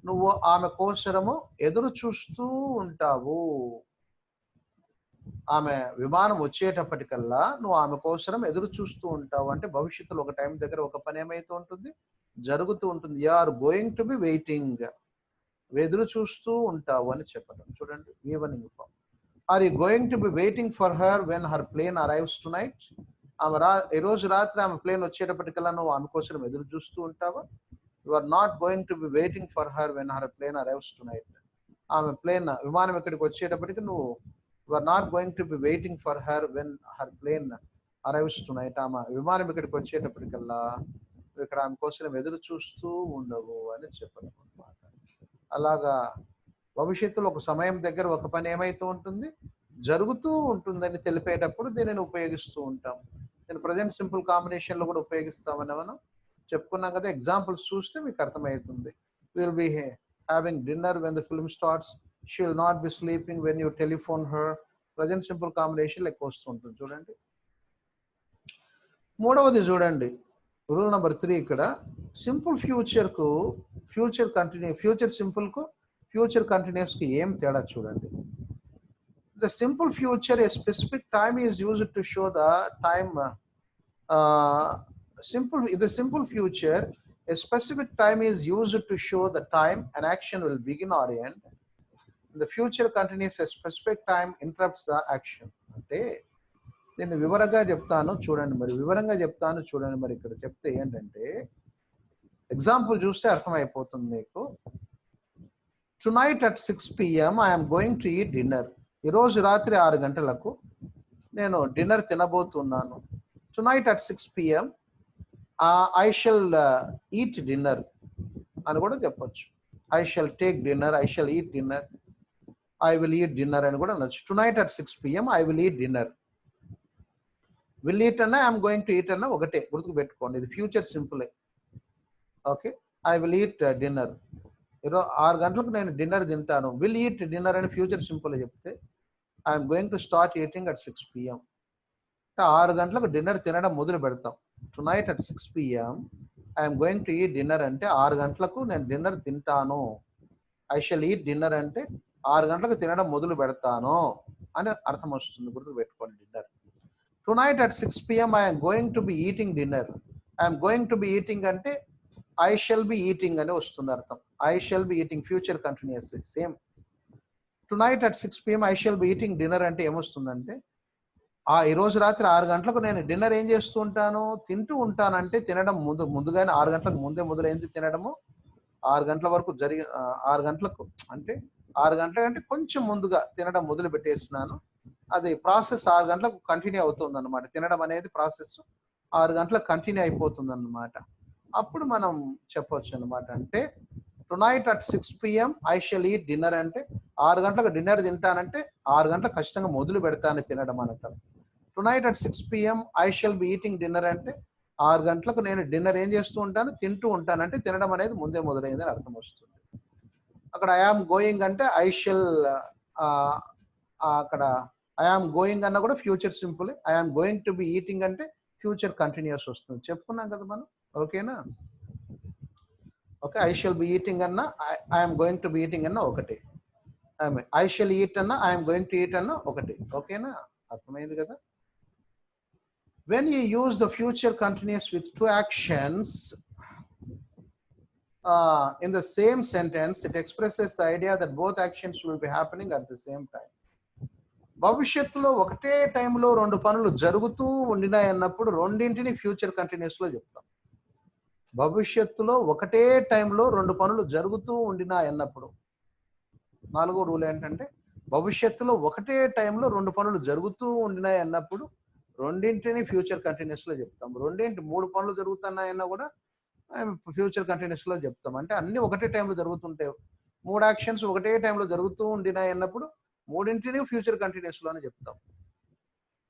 నువ్వు ఆమె కోసరము ఎదురు చూస్తూ ఉంటావు. ఆమె విమానం వచ్చేటప్పటికల్లా నువ్వు ఆమె కోసరం ఎదురు చూస్తూ ఉంటావు అంటే భవిష్యత్తులో ఒక టైం దగ్గర ఒక పని ఏమైతూ ఉంటుంది? జరుగుతూ ఉంటుంది. You are going to be waiting, ఎదురు చూస్తూ ఉంటావు అని చెప్పడం. చూడండి V1 form. Are you going to be waiting for her when her plane arrives tonight, ఆమె ఈ రోజు రాత్రి ఆమె ప్లేన్ వచ్చేటప్పటికల్లా నువ్వు ఆమె కోసం ఎదురు చూస్తూ ఉంటావా? You are not going to be waiting for her when her plane arrives tonight, ఆమె ప్లేన్ విమానం ఇక్కడికి వచ్చేటప్పటికి నువ్వు you are not going to be waiting for her when her plane arrives tonight, ఆమె విమానం ఇక్కడికి వచ్చేటప్పటికల్లా ఇక్కడ ఆమె కోసం ఎదురు చూస్తూ ఉండవు అని చెప్పడం అన్నమాట. అలాగా భవిష్యత్తులో ఒక సమయం దగ్గర ఒక పని ఏమైతూ ఉంటుంది? జరుగుతూ ఉంటుందని తెలిపేటప్పుడు దీనిని ఉపయోగిస్తూ ఉంటాం. నేను ప్రజెంట్ సింపుల్ కాంబినేషన్ లో కూడా ఉపయోగిస్తామని మనం చెప్పుకున్నాం కదా. ఎగ్జాంపుల్స్ చూస్తే మీకు అర్థమవుతుంది. Will be having dinner when the film starts, she will not be sleeping when you telephone her. Present simple combination ఎక్కువ వస్తుంటుంది చూడండి. మూడవది చూడండి, రూల్ నెంబర్ 3. ఇక్కడ సింపుల్ ఫ్యూచర్కు ఫ్యూచర్ సింపుల్కు ఫ్యూచర్ కంటిన్యూస్కి ఏం తేడా చూడండి. The simple future A specific time is used to show the time. Simple future, a specific time is used to show the time an action will begin or end. The future continuous, a specific time interrupts the action. అంటే దీన్ని వివరంగా చెప్తాను చూడండి. మరి ఇక్కడ చెప్తే ఏంటంటే example చూస్తే అర్థమైపోతుంది మీకు. Tonight at 6 PM I am going to eat dinner. ఈరోజు రాత్రి 6 గంటలకు నేను డిన్నర్ తినబోతున్నాను. Tonight at 6 PM I shall eat dinner అని కూడా చెప్పొచ్చు. I shall take dinner, I shall eat dinner, I will eat dinner అని కూడా అనొచ్చు. Tonight at 6 PM I will eat dinner. Will eat అన్నా ఐఎమ్ గోయింగ్ టు ఈట్ అన్నా ఒకటే, గుర్తుకు పెట్టుకోండి. ఇది ఫ్యూచర్ సింపులే. Okay, I will eat dinner. ఈరోజు 6 గంటలకు నేను డిన్నర్ తింటాను. విల్ ఈట్ డిన్నర్ అని ఫ్యూచర్ సింపుల్ చెప్తే I'm going to start eating at 6 PM. 6 గంటలకు డిన్నర్ తినడం మొదలు పెడతాం. Tonight at 6 PM I'm going to eat dinner అంటే 6 గంటలకు నేను డిన్నర్ తింటాను. ఐ షల్ ఈట్ డిన్నర్ అంటే 6 గంటలకు తినడం మొదలు పెడతాను అని అర్థం వస్తుంది, గుర్తుకు పెట్టుకోండి. Dinner tonight at 6 PM I am going to be eating dinner. I am going to be eating అంటే I shall be eating అని వస్తుంది అర్థం. I shall be eating future continuous same. Tonight at 6 PM I shall be eating dinner అంటే ఏమొస్తుందంటే ఈరోజు రాత్రి 6 గంటలకు నేను డిన్నర్ ఏం చేస్తూ ఉంటాను, తింటూ ఉంటాను. అంటే తినడం ముందుగానే 6 గంటలకు ముందే మొదలైంది తినడము. 6 గంటల వరకు 6 గంటలకు అంటే 6 గంటల అంటే కొంచెం ముందుగా తినడం మొదలు పెట్టేస్తున్నాను. అది ప్రాసెస్ 6 గంటలకు కంటిన్యూ అవుతుంది అనమాట. తినడం అనేది ప్రాసెస్ 6 గంటలకు కంటిన్యూ అయిపోతుంది అన్నమాట. అప్పుడు మనం చెప్పొచ్చు అనమాట. అంటే tonight at 6 PM I shall eat dinner అంటే 6 గంటలకు డిన్నర్ తింటానంటే 6 గంటలకు ఖచ్చితంగా మొదలు పెడతాను తినడం అనటం. Tonight at 6 PM I shall be eating dinner అంటే 6 గంటలకు నేను డిన్నర్ ఏం చేస్తూ ఉంటాను, తింటూ ఉంటాను. అంటే తినడం అనేది ముందే మొదలైందని అర్థం వస్తుంది. అక్కడ ఐ ఆమ్ గోయింగ్ అంటే ఐ షల్, అక్కడ ఐ ఆమ్ గోయింగ్ అన్న కూడా future simple. I am going to be eating అంటే ఫ్యూచర్ కంటిన్యూస్ వస్తుంది. చెప్పుకున్నాం కదా మనం. ఓకేనా? Okay, I shall be eating అన్న I am going to be eating అన్న ఒకటి. ఐ షల్ ఈట్ అన్న ఐఎమ్ గోయింగ్ టు ఈట్ అన్న ఒకటి. ఓకేనా? అర్థమైంది కదా? When you use the future continuous with two actions in the same sentence, it expresses the idea that both actions will be happening at the same time. భవిష్యత్తులో ఒకటే టైంలో 2 పనులు జరుగుతూ ఉండినాయి అన్నప్పుడు రెండింటిని ఫ్యూచర్ కంటిన్యూస్ లో చెప్తాం. భవిష్యత్తులో ఒకటే టైంలో 2 పనులు జరుగుతూ ఉండినాయి అన్నప్పుడు 4వ రూల్ ఏంటంటే భవిష్యత్తులో ఒకటే టైంలో 2 పనులు జరుగుతూ ఉండినాయి అన్నప్పుడు రెండింటిని ఫ్యూచర్ కంటిన్యూస్ లో చెప్తాం. 3 పనులు జరుగుతున్నాయన్నా కూడా ఫ్యూచర్ కంటిన్యూస్ లో చెప్తాం. అంటే అన్ని ఒకటే టైంలో జరుగుతుంటాయి. 3 యాక్షన్స్ ఒకటే టైంలో జరుగుతూ ఉండినాయి అన్నప్పుడు మూడింటిని ఫ్యూచర్ కంటిన్యూస్ లోనే చెప్తాం.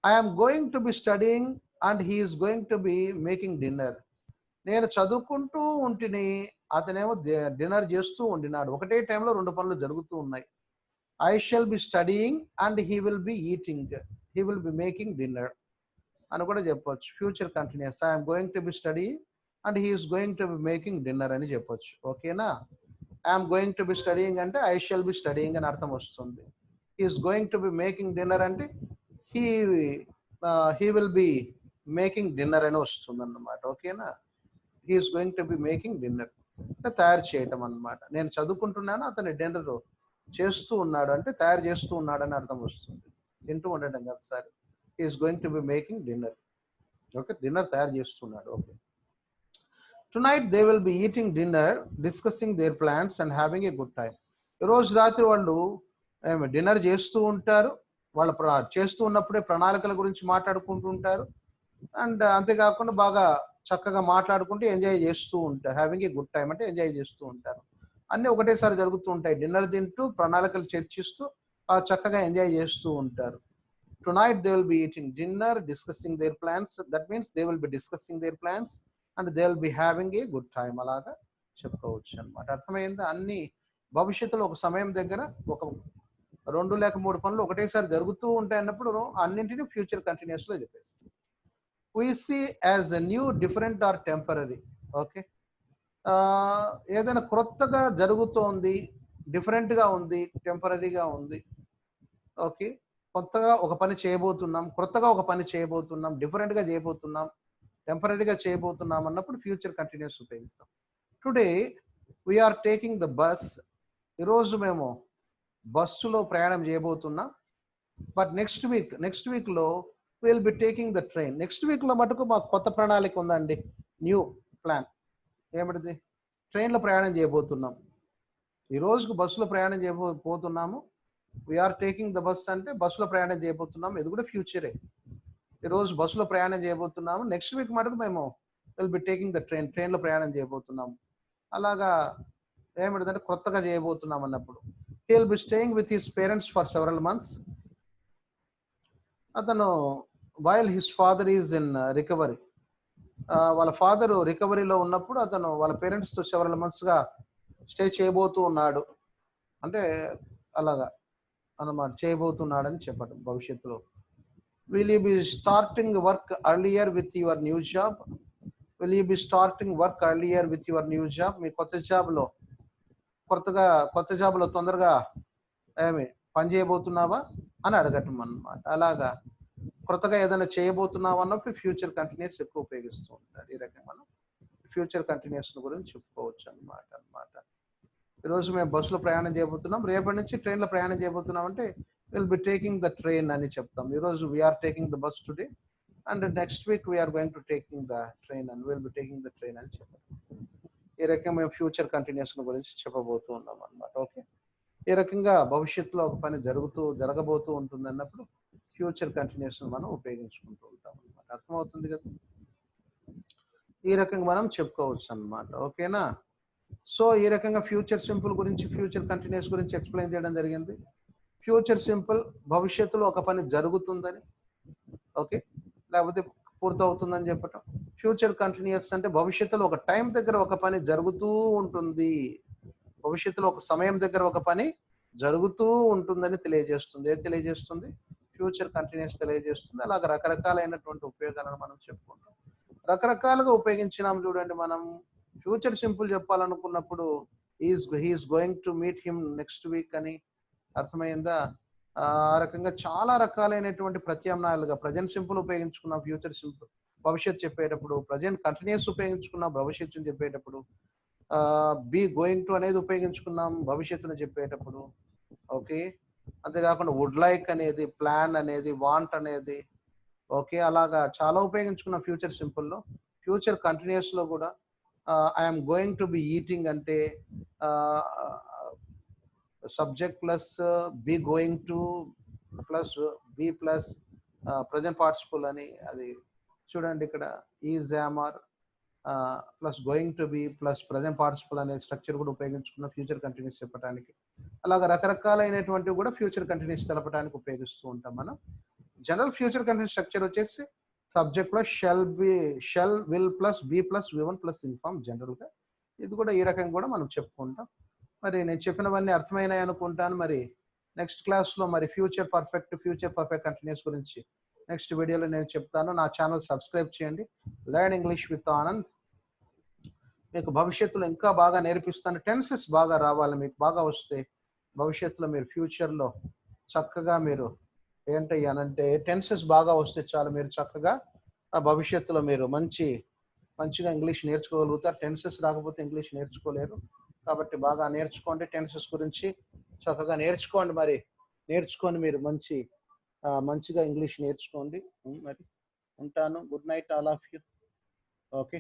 I'm going to be studying and he's going to be making dinner. నేను చదువుకుంటూ ఉంటిని, అతనేమో డిన్నర్ చేస్తూ ఉండినాడు. ఒకటే టైంలో 2 పనులు జరుగుతూ ఉన్నాయి. I shall be studying and he will be eating, he will be making dinner అని కూడా చెప్పొచ్చు. Future continuous. I'm going to be studying and he's going to be making dinner అని చెప్పొచ్చు. ఓకేనా? I'm going to be studying అంటే I shall be studying అని అర్థం వస్తుంది. He's going to be making dinner అంటే he will be making dinner అని వస్తుంది అన్నమాట. ఓకేనా? He's going to be making dinner అంటే తయారు చేయటం అన్నమాట. నేను చదువుకుంటున్నాను, అతను డిన్నర్ చేస్తూ ఉన్నాడు అంటే తయారు చేస్తూ ఉన్నాడు అని అర్థం వస్తుంది. తింటూ ఉండడం కదా sir. He's going to be making dinner. Okay, dinner తయారు చేస్తున్నాడు. Okay. Tonight they will be eating dinner, discussing their plans and having a good time. ఈరోజు రాత్రి వాళ్ళు డిన్నర్ చేస్తూ ఉంటారు. వాళ్ళు చేస్తూ ఉన్నప్పుడే ప్రణాళికల గురించి మాట్లాడుకుంటూ ఉంటారు. అండ్ అంతేకాకుండా బాగా చక్కగా మాట్లాడుకుంటూ ఎంజాయ్ చేస్తూ ఉంటారు. హ్యావింగ్ ఏ గుడ్ టైం అంటే ఎంజాయ్ చేస్తూ ఉంటారు. అన్నీ ఒకటేసారి జరుగుతూ ఉంటాయి. డిన్నర్ తింటూ ప్రణాళికలు చర్చిస్తూ చక్కగా ఎంజాయ్ చేస్తూ ఉంటారు. Tonight they will be eating dinner, discussing their plans. That means they will be discussing their plans and they will be having a good time. అలాగా చెప్పుకోవచ్చు అన్నమాట. అర్థమైందా? అన్ని భవిష్యత్తులో ఒక సమయం దగ్గర ఒక 2 లేక 3 పనులు ఒకటేసారి జరుగుతూ ఉంటాయి అన్నప్పుడు అన్నింటినీ ఫ్యూచర్ కంటిన్యూస్లో చెప్పేస్తాం. We see as a new, different or temporary. Okay, ఏదైనా క్రొత్తగా జరుగుతోంది, డిఫరెంట్గా ఉంది, టెంపరరీగా ఉంది. ఓకే, కొత్తగా ఒక పని చేయబోతున్నాం, క్రొత్తగా ఒక పని చేయబోతున్నాం, డిఫరెంట్గా చేయబోతున్నాం, టెంపరరీగా చేయబోతున్నాం అన్నప్పుడు ఫ్యూచర్ కంటిన్యూస్ ఉపయోగిస్తాం. Today we're taking the bus. ఈరోజు మేము బస్సులో ప్రయాణం చేయబోతున్నాం. బట్ నెక్స్ట్ వీక్లో will be taking the train. Next వీక్లో మటుకు మాకు కొత్త ప్రణాళిక ఉందండి, న్యూ ప్లాన్. ఏమిటిది? ట్రైన్లో ప్రయాణం చేయబోతున్నాం. ఈ రోజుకు బస్సులో ప్రయాణం చేయబోతున్నాము. వీఆర్ టేకింగ్ ద బస్ అంటే బస్సులో ప్రయాణం చేయబోతున్నాము, ఇది కూడా ఫ్యూచరే. ఈరోజు బస్సులో ప్రయాణం చేయబోతున్నాము, నెక్స్ట్ వీక్ మటుకు మేము will be taking the train, ట్రైన్లో ప్రయాణం చేయబోతున్నాము. అలాగా ఏమిటంటే కొత్తగా చేయబోతున్నాం అన్నప్పుడు he will be staying with his parents for several months. అతను while his father is in recovery, వాళ్ళ ఫాదరు రికవరీలో ఉన్నప్పుడు అతను వాళ్ళ పేరెంట్స్తో సెవరల్ మంత్స్గా స్టే చేయబోతూ ఉన్నాడు. అంటే అలాగా అన్నమాట, చేయబోతున్నాడని చెప్పడం భవిష్యత్తులో. Will you be starting work earlier with your new job? Will you be starting work earlier with your new job? మీ కొత్త జాబ్లో తొందరగా ఏమి పని చేయబోతున్నావా అని అడగటం అన్నమాట. అలాగా కొత్తగా ఏదైనా చేయబోతున్నావా అన్నప్పుడు ఫ్యూచర్ కంటిన్యూస్ ఎక్కువ ఉపయోగిస్తూ ఉంటారు. ఈ రకంగా మనం ఫ్యూచర్ కంటిన్యూస్ గురించి చెప్పుకోవచ్చు అన్నమాట. ఈరోజు మేము బస్సులో ప్రయాణం చేయబోతున్నాం, రేపటి నుంచి ట్రైన్లో ప్రయాణం చేయబోతున్నాం అంటే will be taking the train అని చెప్తాం. ఈరోజు we're taking the bus today and next week we're going to taking the train and will be taking the train అని చెప్పాం. ఈ రకంగా మేము ఫ్యూచర్ కంటిన్యూస్ గురించి చెప్పబోతూ ఉన్నాం అన్నమాట. ఓకే, ఈ రకంగా భవిష్యత్తులో ఒక పని జరగబోతూ ఉంటుంది అన్నప్పుడు ఫ్యూచర్ కంటిన్యూస్ మనం ఉపయోగించుకుంటూ ఉంటాం అన్నమాట. అర్థమవుతుంది కదా? ఈ రకంగా మనం చెప్పుకోవచ్చు అన్నమాట. ఓకేనా? సో ఈ రకంగా ఫ్యూచర్ సింపుల్ గురించి, ఫ్యూచర్ కంటిన్యూస్ గురించి ఎక్స్ప్లెయిన్ చేయడం జరిగింది. ఫ్యూచర్ సింపుల్ భవిష్యత్తులో ఒక పని జరుగుతుందని, ఓకే, లేకపోతే పూర్తవుతుందని చెప్పటం. ఫ్యూచర్ కంటిన్యూస్ అంటే భవిష్యత్తులో ఒక టైం దగ్గర ఒక పని జరుగుతూ ఉంటుంది, భవిష్యత్తులో ఒక సమయం దగ్గర ఒక పని జరుగుతూ ఉంటుందని తెలియజేస్తుంది. ఏది తెలియజేస్తుంది? ఫ్యూచర్ కంటిన్యూస్ తెలియజేస్తుంది. అలాగ రకరకాలైనటువంటి ఉపయోగాలను మనం చెప్పుకుంటాం. రకరకాలుగా ఉపయోగించినాం చూడండి. మనం ఫ్యూచర్ సింపుల్ చెప్పాలనుకున్నప్పుడు he's going to meet him next week అని అర్థమైందా? ఆ రకంగా చాలా రకాలైనటువంటి ప్రత్యామ్నాయాలుగా ప్రజెంట్ సింపుల్ ఉపయోగించుకున్నాం, ఫ్యూచర్ సింపుల్ భవిష్యత్ చెప్పేటప్పుడు, ప్రజెంట్ కంటిన్యూస్ ఉపయోగించుకున్నాం భవిష్యత్తును చెప్పేటప్పుడు, బి గోయింగ్ టు అనేది ఉపయోగించుకున్నాం భవిష్యత్తును చెప్పేటప్పుడు. ఓకే, అంతేకాకుండా వుడ్ లైక్ అనేది, ప్లాన్ అనేది, వాంట్ అనేది, ఓకే, అలాగా చాలా ఉపయోగించుకున్నాం ఫ్యూచర్ సింపుల్లో. ఫ్యూచర్ కంటిన్యూస్లో కూడా I'm going to be eating అంటే subject plus be going to plus be plus present participle అని, అది చూడండి ఇక్కడ is am are plus going to be plus present participle అనే స్ట్రక్చర్ కూడా ఉపయోగించుకున్న ఫ్యూచర్ కంటిన్యూస్ చెప్పడానికి. అలాగా రకరకాలైనటువంటివి కూడా ఫ్యూచర్ కంటిన్యూస్ తెలపడానికి ఉపయోగిస్తూ ఉంటాం మనం. జనరల్ ఫ్యూచర్ కంటిన్యూస్ స్ట్రక్చర్ వచ్చేసి subject plus shall will plus be plus V one plus ing form జనరల్గా. ఇది కూడా ఈ రకంగా కూడా మనం చెప్పుకుంటాం. మరి నేను చెప్పినవన్నీ అర్థమైనాయి అనుకుంటాను. మరి నెక్స్ట్ క్లాస్లో మరి ఫ్యూచర్ పర్ఫెక్ట్ కంటిన్యూస్ గురించి నెక్స్ట్ వీడియోలో నేను చెప్తాను. నా ఛానల్ సబ్స్క్రైబ్ చేయండి. Learn English with Anand. మీకు భవిష్యత్తులో ఇంకా బాగా నేర్పిస్తాను. టెన్సెస్ బాగా రావాలి, మీకు బాగా వస్తే భవిష్యత్తులో మీరు ఫ్యూచర్లో చక్కగా మీరు ఏంటయ్యానంటే టెన్సెస్ బాగా వస్తే చాలు, మీరు చక్కగా భవిష్యత్తులో మీరు మంచిగా ఇంగ్లీష్ నేర్చుకోగలుగుతారు. టెన్సెస్ రాకపోతే ఇంగ్లీష్ నేర్చుకోలేరు. కాబట్టి బాగా నేర్చుకోండి, టెన్సెస్ గురించి చక్కగా నేర్చుకోండి. మరి నేర్చుకొని మీరు మంచిగా ఇంగ్లీష్ నేర్చుకోండి. మరి ఉంటాను. Good night all of you. Okay.